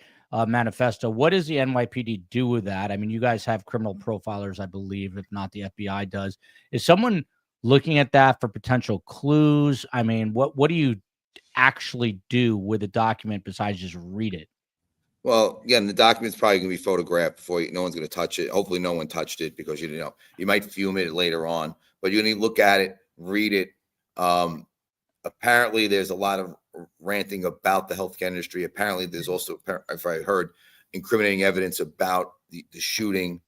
manifesto. What does the NYPD do with that? I mean, you guys have criminal profilers, I believe, if not the FBI does. Is someone looking at that for potential clues? I mean, what do you actually do with a document besides just read it? Well, again, the document's probably going to be photographed before no one's going to touch it. Hopefully no one touched it because, you might fume it later on, but you're going to look at it, read it. Apparently there's a lot of ranting about the healthcare industry. Apparently there's also, if I heard, incriminating evidence about the shooting,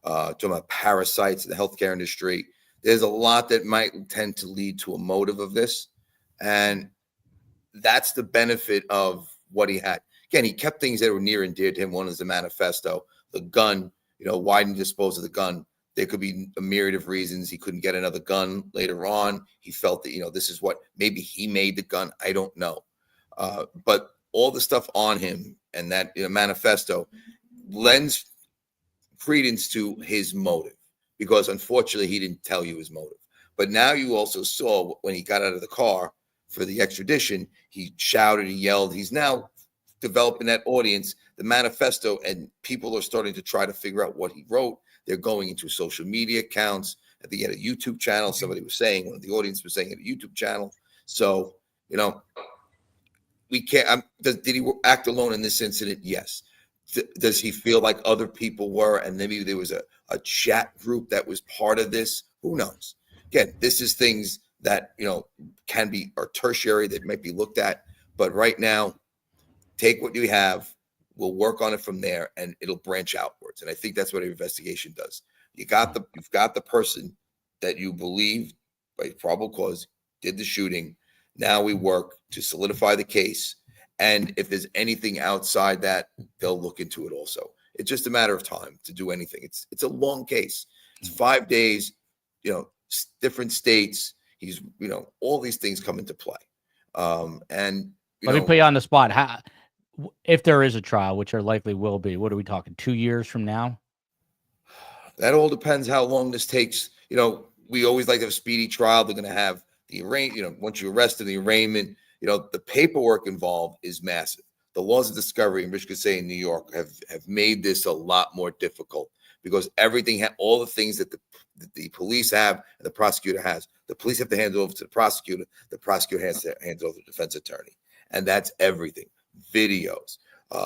talking about parasites in the healthcare industry. There's a lot that might tend to lead to a motive of this. And that's the benefit of what he had. Again, he kept things that were near and dear to him. One is the manifesto, the gun, why didn't he dispose of the gun? There could be a myriad of reasons. He couldn't get another gun later on. He felt that, this is what, maybe he made the gun. I don't know. But all the stuff on him and that manifesto lends credence to his motive, because unfortunately he didn't tell you his motive. But now you also saw when he got out of the car for the extradition, he shouted, he yelled. He's now developing that audience, the manifesto, and people are starting to try to figure out what he wrote. They're going into social media accounts. I think he had a YouTube channel. Somebody was saying, one of the audience was saying, he had a YouTube channel. So, we can't. Did he act alone in this incident? Yes. Does he feel like other people were, and maybe there was a chat group that was part of this? Who knows? Again, this is things that can be or tertiary that might be looked at, but right now, take what you have, we'll work on it from there, and it'll branch outwards. And I think that's what an investigation does. You've got the person that you believe by probable cause did the shooting. Now we work to solidify the case. And if there's anything outside that, they'll look into it also. It's just a matter of time to do anything. It's a long case. It's 5 days, different states. He's, all these things come into play. And let me put you on the spot. If there is a trial, which there likely will be, what are we talking? 2 years from now? That all depends how long this takes. We always like to have a speedy trial. They're going to have the arraignment, once you arrest him, the arraignment, the paperwork involved is massive. The laws of discovery in Michigan State and New York have made this a lot more difficult because everything, all the things that the police have and the prosecutor has, the police have to hand it over to the prosecutor has to hand it over to the defense attorney. And that's everything. Videos,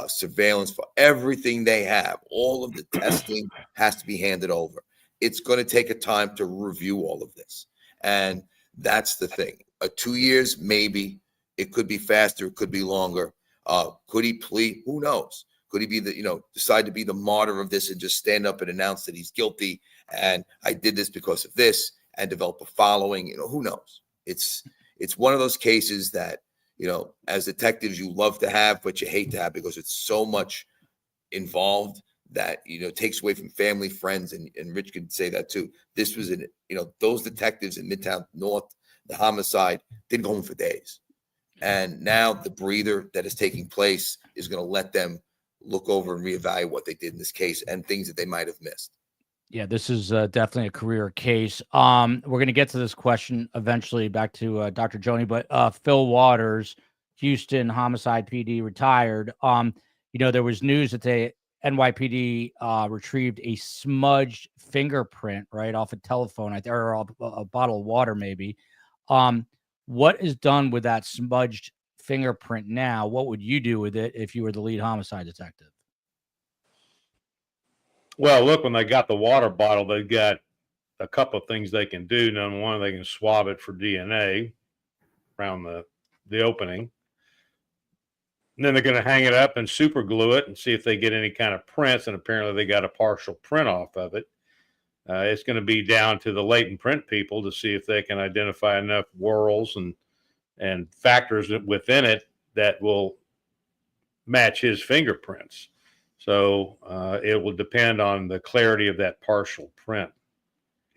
surveillance, for everything they have, all of the testing has to be handed over. It's going to take a time to review all of this. And that's the thing. 2 years, maybe. It could be faster. It could be longer. Could he plead? Who knows? Could he be decide to be the martyr of this and just stand up and announce that he's guilty and I did this because of this and develop a following? Who knows? It's one of those cases that, as detectives, you love to have, but you hate to have because it's so much involved that, takes away from family, friends, and Rich could say that too. This was those detectives in Midtown North, the homicide, didn't go home for days. And now the breather that is taking place is going to let them look over and reevaluate what they did in this case and things that they might have missed. Yeah, this is definitely a career case. We're going to get to this question eventually back to Dr. Joni, but Phil Waters, Houston homicide PD, retired. There was news that the NYPD retrieved a smudged fingerprint right off a telephone, or a bottle of water, maybe. What is done with that smudged fingerprint now? What would you do with it if you were the lead homicide detective? Well, look, when they got the water bottle, they got a couple of things they can do. Number one, they can swab it for DNA around the opening. And then they're going to hang it up and super glue it and see if they get any kind of prints. And apparently they got a partial print off of it. It's going to be down to the latent print people to see if they can identify enough whorls and factors within it that will match his fingerprints. So it will depend on the clarity of that partial print.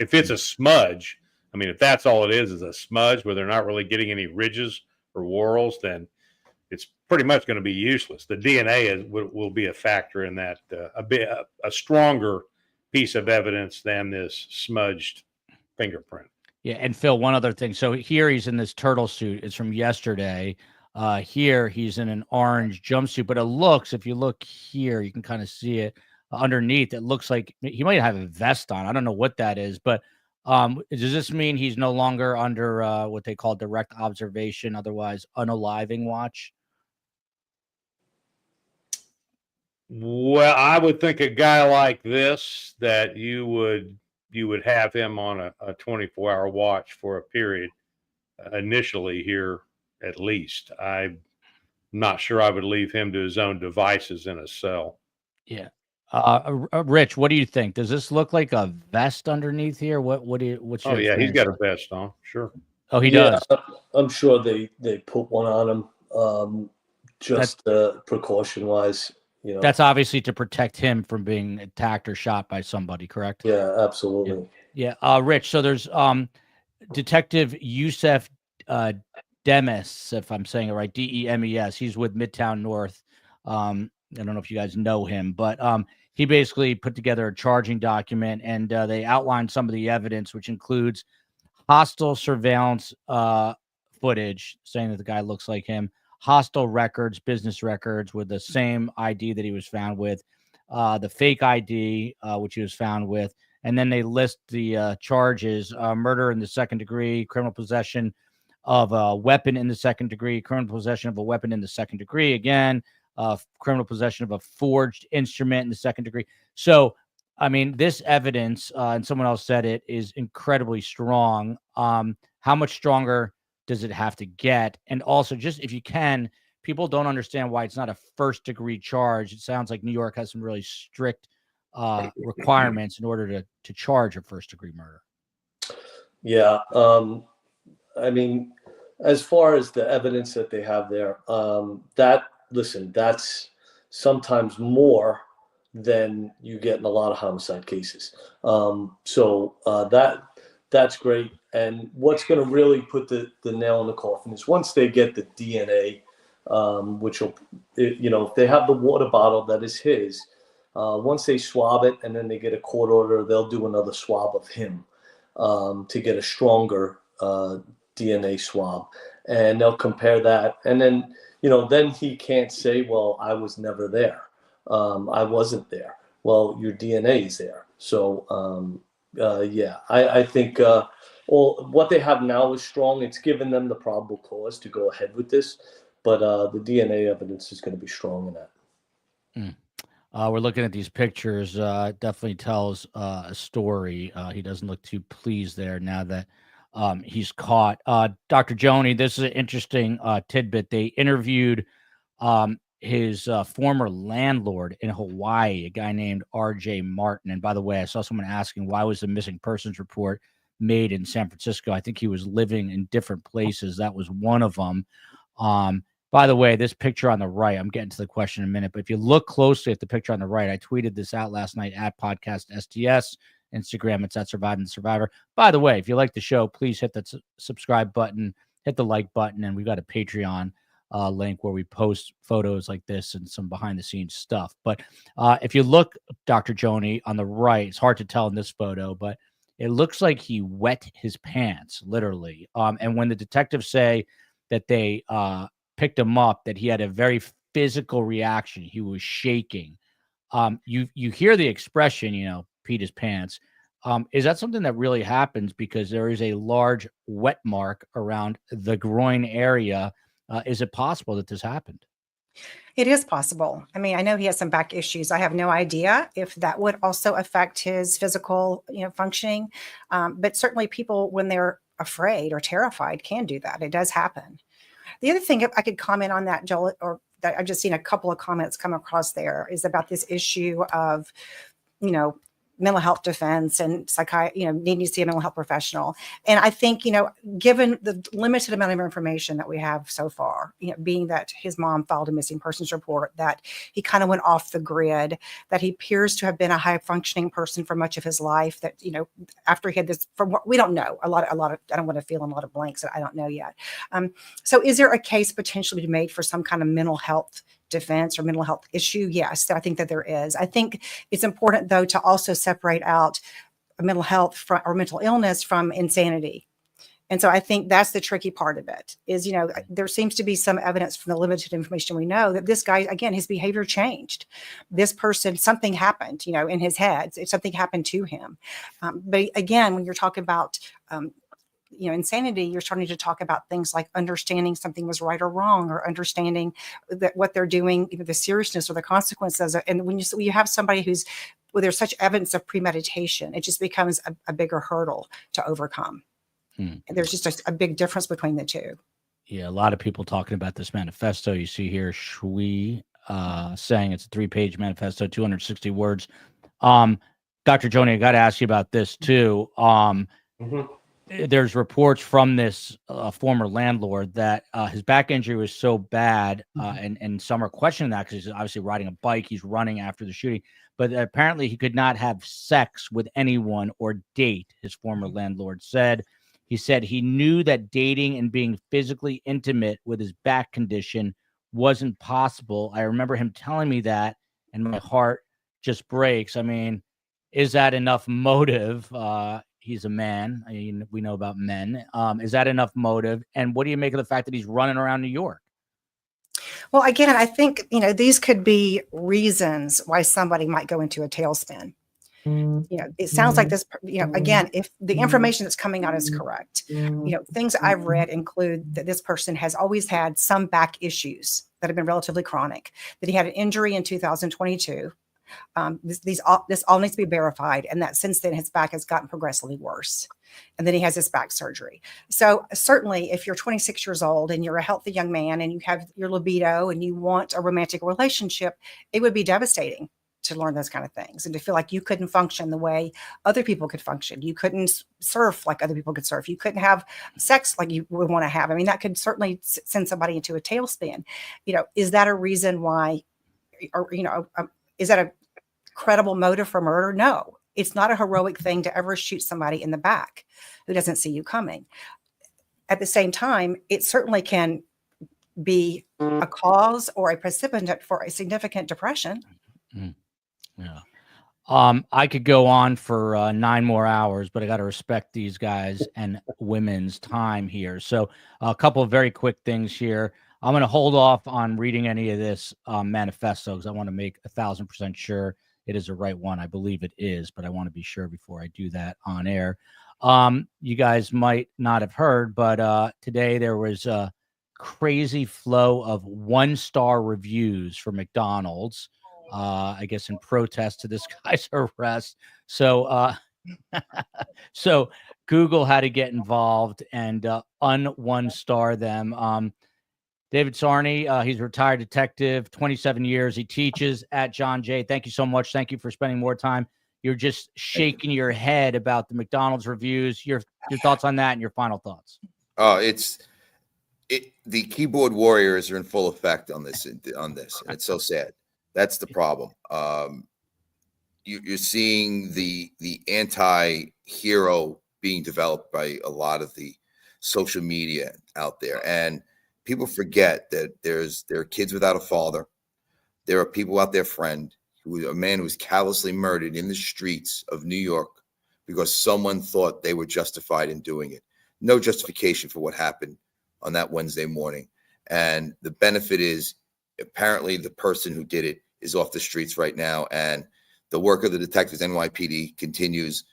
If it's a smudge, if that's all it is a smudge where they're not really getting any ridges or whorls, then it's pretty much going to be useless. The DNA will be a factor in that, a stronger piece of evidence than this smudged fingerprint. Yeah, and Phil, one other thing. So here he's in this turtle suit. It's from yesterday. Here he's in an orange jumpsuit, but it looks, if you look here, you can kind of see it underneath. It looks like he might have a vest on. I don't know what that is, but does this mean he's no longer under what they call direct observation, otherwise unaliving watch? Well, I would think a guy like this, that you would have him on a 24-hour watch for a period initially here, at least. I'm not sure I would leave him to his own devices in a cell. Yeah. Rich, what do you think? Does this look like a vest underneath here? What's your Oh yeah, he's experience? got a vest on. Sure. Oh, he Yeah, does. I'm sure they put one on him, just precaution wise. You know. That's obviously to protect him from being attacked or shot by somebody, correct? Yeah, absolutely. Yeah. Rich, so there's Detective Yusef Demes, if I'm saying it right, Demes. He's with Midtown North. I don't know if you guys know him, but he basically put together a charging document, and they outlined some of the evidence, which includes hostile surveillance footage, saying that the guy looks like him, hostile records, business records with the same ID that he was found with, the fake ID, which he was found with. And then they list the charges: murder in the second degree, criminal possession of a weapon in the second degree, criminal possession of a weapon in the second degree, again, criminal possession of a forged instrument in the second degree. So, I mean, this evidence, and someone else said it, is incredibly strong. How much stronger does it have to get? And also, just if you can, people don't understand why it's not a first degree charge. It sounds like New York has some really strict requirements in order to charge a first degree murder. Yeah. I mean, as far as the evidence that they have there, that's sometimes more than you get in a lot of homicide cases. That's great. And what's going to really put the nail in the coffin is once they get the DNA, which will, if they have the water bottle that is his, once they swab it and then they get a court order, they'll do another swab of him to get a stronger DNA swab, and they'll compare that. And then, then he can't say, well, I was never there. I wasn't there. Well, your DNA is there. So, I think what they have now is strong. It's given them the probable cause to go ahead with this, but the DNA evidence is going to be strong in that. We're looking at these pictures. Definitely tells a story. He doesn't look too pleased there now that he's caught. Dr. Joni, this is an interesting tidbit. They interviewed his former landlord in Hawaii, a guy named R.J. Martin. And by the way, I saw someone asking, why was the missing persons report made in San Francisco? I think he was living in different places. That was one of them. By the way, this picture on the right, I'm getting to the question in a minute, but if you look closely at the picture on the right, I tweeted this out last night at Podcast STS, Instagram, it's at Surviving the Survivor. By the way, if you like the show, please hit that subscribe button, hit the like button, and we've got a Patreon link where we post photos like this and some behind the scenes stuff. But if you look, Dr. Joni, on the right, it's hard to tell in this photo, but it looks like he wet his pants, literally. And when the detectives say that they picked him up, that he had a very physical reaction, he was shaking. You hear the expression, peed his pants. Is that something that really happens? Because there is a large wet mark around the groin area. Is it possible that this happened? It is possible. I mean, I know he has some back issues. I have no idea if that would also affect his physical, functioning. But certainly people, when they're afraid or terrified, can do that. It does happen. The other thing, if I could comment on that, Joel, or that I've just seen a couple of comments come across there, is about this issue of, mental health defense and needing to see a mental health professional. And I think, given the limited amount of information that we have so far, being that his mom filed a missing persons report, that he kind of went off the grid, that he appears to have been a high functioning person for much of his life, that, after he had this, from what we don't know, a lot of, I don't want to fill in a lot of blanks that I don't know yet. So is there a case potentially to be made for some kind of mental health defense or mental health issue? Yes, I think that there is. I think it's important, though, to also separate out mental health or mental illness from insanity. And so I think that's the tricky part of it is, there seems to be some evidence from the limited information we know that this guy, again, his behavior changed. This person, something happened, in his head. Something happened to him. But again, when you're talking about, insanity, you're starting to talk about things like understanding something was right or wrong, or understanding that what they're doing, the seriousness or the consequences. And when you have somebody there's such evidence of premeditation, it just becomes a bigger hurdle to overcome. There's just a big difference between the two. Yeah, a lot of people talking about this manifesto. You see here, Shui saying it's a 3-page manifesto, 260 words. Dr. Joni, I got to ask you about this too. There's reports from this former landlord that his back injury was so bad, and some are questioning that because he's obviously riding a bike. He's running after the shooting, but apparently he could not have sex with anyone or date, his former landlord said. He said he knew that dating and being physically intimate with his back condition wasn't possible. I remember him telling me that, and my heart just breaks. I mean, is that enough motive? He's a man. I mean, we know about men. Is that enough motive? And what do you make of the fact that he's running around New York? Well, again, I think, these could be reasons why somebody might go into a tailspin. It sounds like this, again, if the information that's coming out is correct, things I've read include that this person has always had some back issues that have been relatively chronic, that he had an injury in 2022. This all needs to be verified, and that since then his back has gotten progressively worse, and then he has his back surgery. So certainly, if you're 26 years old and you're a healthy young man and you have your libido and you want a romantic relationship, it would be devastating to learn those kind of things and to feel like you couldn't function the way other people could function. You couldn't surf like other people could surf. You couldn't have sex like you would want to have. I mean, that could certainly send somebody into a tailspin. Is that a reason why, or, is that a credible motive for murder? No, it's not a heroic thing to ever shoot somebody in the back who doesn't see you coming. At the same time, it certainly can be a cause or a precipitant for a significant depression. Yeah. I could go on for 9 more hours, but I got to respect these guys and women's time here. So a couple of very quick things here. I'm going to hold off on reading any of this manifesto because I want to make 1,000% sure it is the right one. I believe it is, but I want to be sure before I do that on air. You guys might not have heard, but today there was a crazy flow of 1-star reviews for McDonald's. I guess in protest to this guy's arrest. So, so Google had to get involved and un-1-star them. David Sarney, he's a retired detective, 27 years. He teaches at John Jay. Thank you so much. Thank you for spending more time. You're just shaking your head about the McDonald's reviews. Your thoughts on that and your final thoughts. The keyboard warriors are in full effect on this. It's so sad. That's the problem. You're seeing the anti-hero being developed by a lot of the social media out there, and people forget that there are kids without a father. There are people out there, a man who was callously murdered in the streets of New York because someone thought they were justified in doing it. No justification for what happened on that Wednesday morning. And the benefit is apparently the person who did it is off the streets right now. And the work of the detectives, NYPD, continues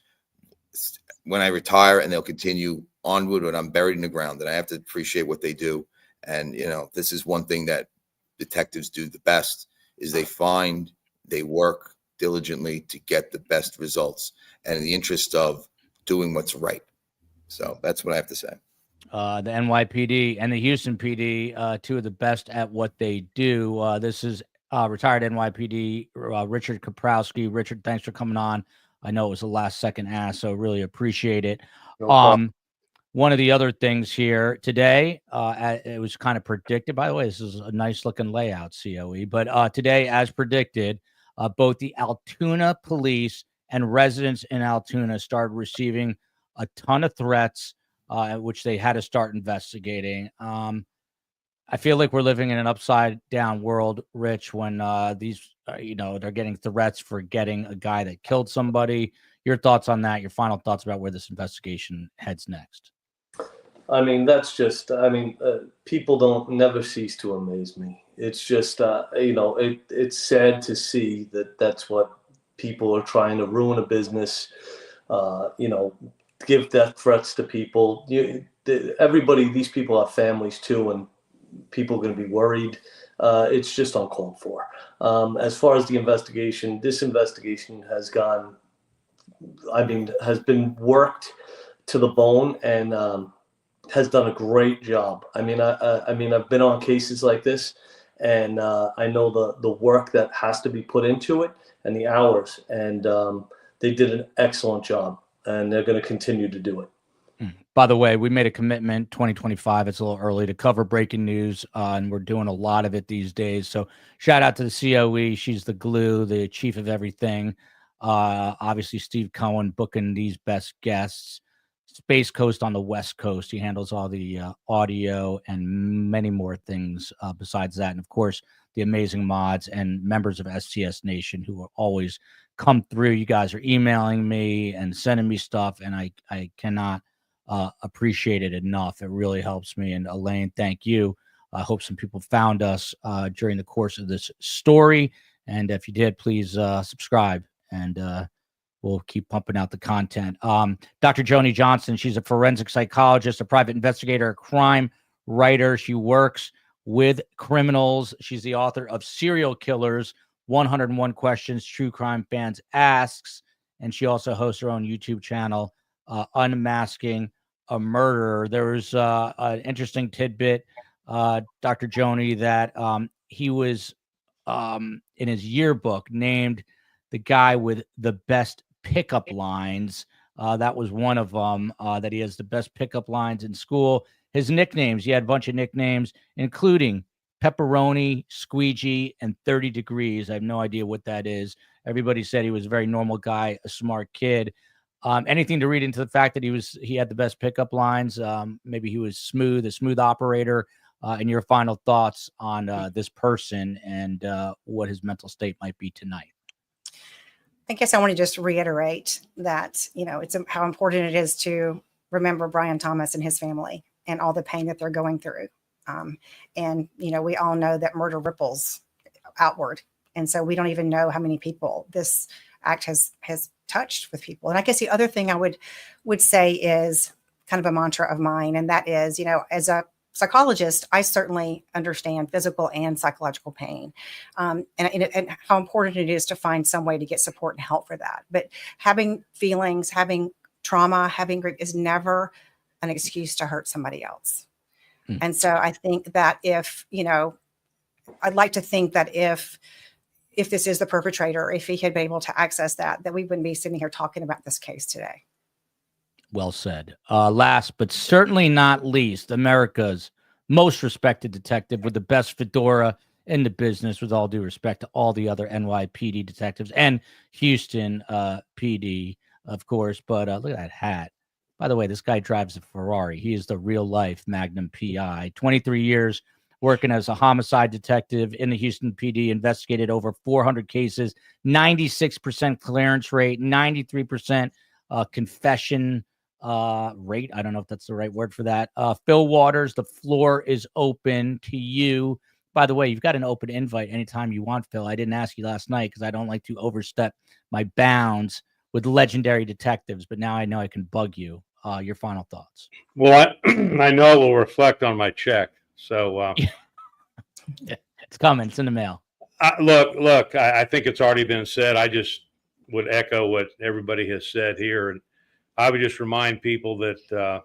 when I retire, and they'll continue onward when I'm buried in the ground. And I have to appreciate what they do. And, this is one thing that detectives do the best is they work diligently to get the best results and in the interest of doing what's right. So that's what I have to say. The NYPD and the Houston PD, two of the best at what they do. This is retired NYPD Richard Kaprowski. Richard, thanks for coming on. I know it was a last second ask, so really appreciate it. No one of the other things here today, it was kind of predicted, by the way, this is a nice looking layout, COE, but today, as predicted, both the Altoona police and residents in Altoona started receiving a ton of threats, which they had to start investigating. I feel like we're living in an upside down world, Rich, when these, they're getting threats for getting a guy that killed somebody. your thoughts on that, your final thoughts about where this investigation heads next. I mean, that's just, people don't never cease to amaze me. It's just, it's sad to see that that's what people are trying to ruin a business, give death threats to people. Everybody, these people have families too, and people are going to be worried. It's just uncalled for. As far as the investigation, this investigation has been worked to the bone and has done a great job. I mean, I've been on cases like this, and I know the work that has to be put into it and the hours, and they did an excellent job, and they're going to continue to do it. By the way, we made a commitment 2025. It's a little early to cover breaking news, and we're doing a lot of it these days. So shout out to the COE. She's the glue, the chief of everything. Obviously, Steve Cohen booking these best guests. Space Coast on the West Coast. He handles all the audio and many more things besides that. And of course, the amazing mods and members of STS Nation who will always come through. You guys are emailing me and sending me stuff, and I cannot appreciate it enough. It really helps me. And Elaine, thank you. I hope some people found us during the course of this story. And if you did, please subscribe, and we'll keep pumping out the content. Dr. Joni Johnson, she's a forensic psychologist, a private investigator, a crime writer. She works with criminals. She's the author of Serial Killers, 101 Questions True Crime Fans Asks. And she also hosts her own YouTube channel, Unmasking a Murderer. There was an interesting tidbit, Dr. Joni, that he was in his yearbook named the guy with the best pickup lines. That was one of them, that he has the best pickup lines in school. His nicknames, he had a bunch of nicknames, including Pepperoni, Squeegee, and 30 Degrees. I have no idea what that is. Everybody said he was a very normal guy, a smart kid. Anything to read into the fact that he had the best pickup lines? Maybe he was a smooth operator. And your final thoughts on this person and what his mental state might be tonight. I guess I want to just reiterate that, it's how important it is to remember Brian Thomas and his family and all the pain that they're going through. And we all know that murder ripples outward. And so we don't even know how many people this act has touched with people. And I guess the other thing I would say is kind of a mantra of mine. And that is, as a psychologist, I certainly understand physical and psychological pain, and how important it is to find some way to get support and help for that. But having feelings, having trauma, having grief is never an excuse to hurt somebody else. And so I think that I'd like to think that if this is the perpetrator, if he had been able to access that we wouldn't be sitting here talking about this case today. Well said. Last but certainly not least, America's most respected detective with the best fedora in the business, with all due respect to all the other NYPD detectives and Houston PD, of course. But look at that hat. By the way, this guy drives a Ferrari. He is the real life Magnum PI. 23 years working as a homicide detective in the Houston PD, investigated over 400 cases, 96% clearance rate, 93% confession rate. I don't know if that's the right word for that. Phil Waters, the floor is open to you. By the way, you've got an open invite anytime you want, Phil. I didn't ask you last night because I don't like to overstep my bounds with legendary detectives, but now I know I can bug you. Your final thoughts. Well, I know it will reflect on my check. So it's coming. It's in the mail. Look, I think it's already been said. I just would echo what everybody has said here. And I would just remind people that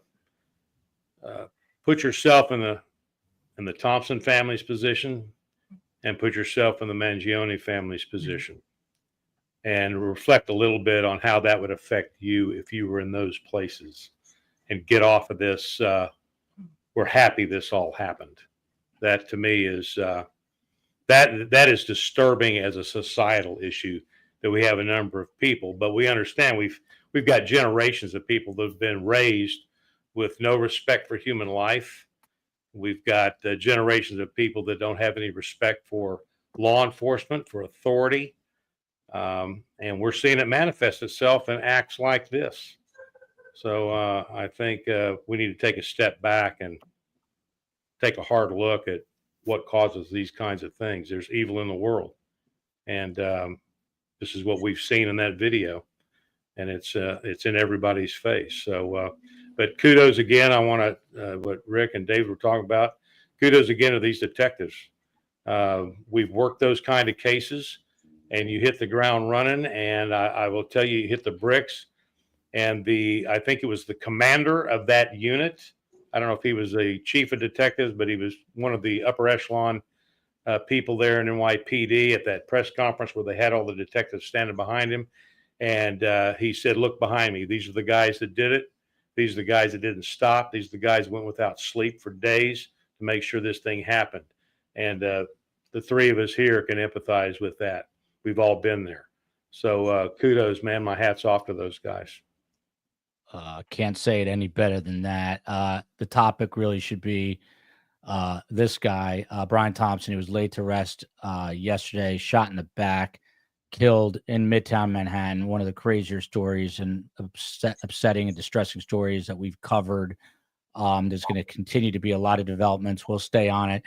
put yourself in the Thompson family's position and put yourself in the Mangione family's position, and reflect a little bit on how that would affect you if you were in those places, and get off of this. We're happy this all happened. That to me is that is disturbing as a societal issue, that we have a number of people, but we understand we've got generations of people that have been raised with no respect for human life. We've got generations of people that don't have any respect for law enforcement, for authority. And we're seeing it manifest itself in acts like this. So I think we need to take a step back and take a hard look at what causes these kinds of things. There's evil in the world. And this is what we've seen in that video. And it's in everybody's face. So, but kudos again. I want to, what Rick and David were talking about, kudos again to these detectives. We've worked those kind of cases, and you hit the ground running. And I will tell you, you hit the bricks. And I think it was the commander of that unit. I don't know if he was the chief of detectives, but he was one of the upper echelon people there in NYPD at that press conference where they had all the detectives standing behind him. And he said, look behind me. These are the guys that did it. These are the guys that didn't stop. These are the guys that went without sleep for days to make sure this thing happened. And the three of us here can empathize with that. We've all been there. So kudos, man. My hat's off to those guys. Can't say it any better than that. The topic really should be this guy, Brian Thompson. He was laid to rest yesterday, shot in the back, killed in Midtown Manhattan. One of the crazier stories and upsetting and distressing stories that we've covered. There's going to continue to be a lot of developments. We'll stay on it.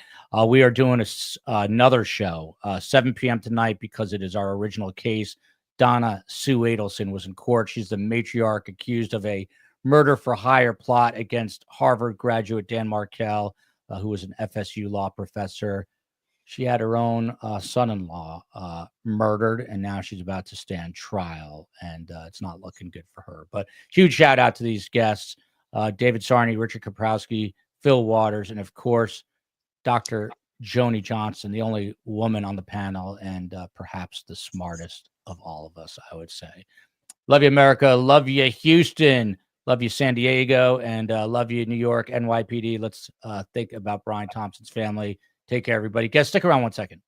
We are doing another show, 7 p.m. tonight, because it is our original case. Donna Sue Adelson was in court. She's the matriarch accused of a murder for hire plot against Harvard graduate Dan Markel, who was an FSU law professor. She had her own son-in-law murdered, and now she's about to stand trial, and it's not looking good for her. But huge shout out to these guests, David Sarney, Richard Kaprowski, Phil Waters, and of course, Dr. Joni Johnson, the only woman on the panel, and perhaps the smartest of all of us, I would say. Love you, America. Love you, Houston. Love you, San Diego. And love you, New York, NYPD. Let's think about Brian Thompson's family. Take care, everybody. Guys, stick around 1 second.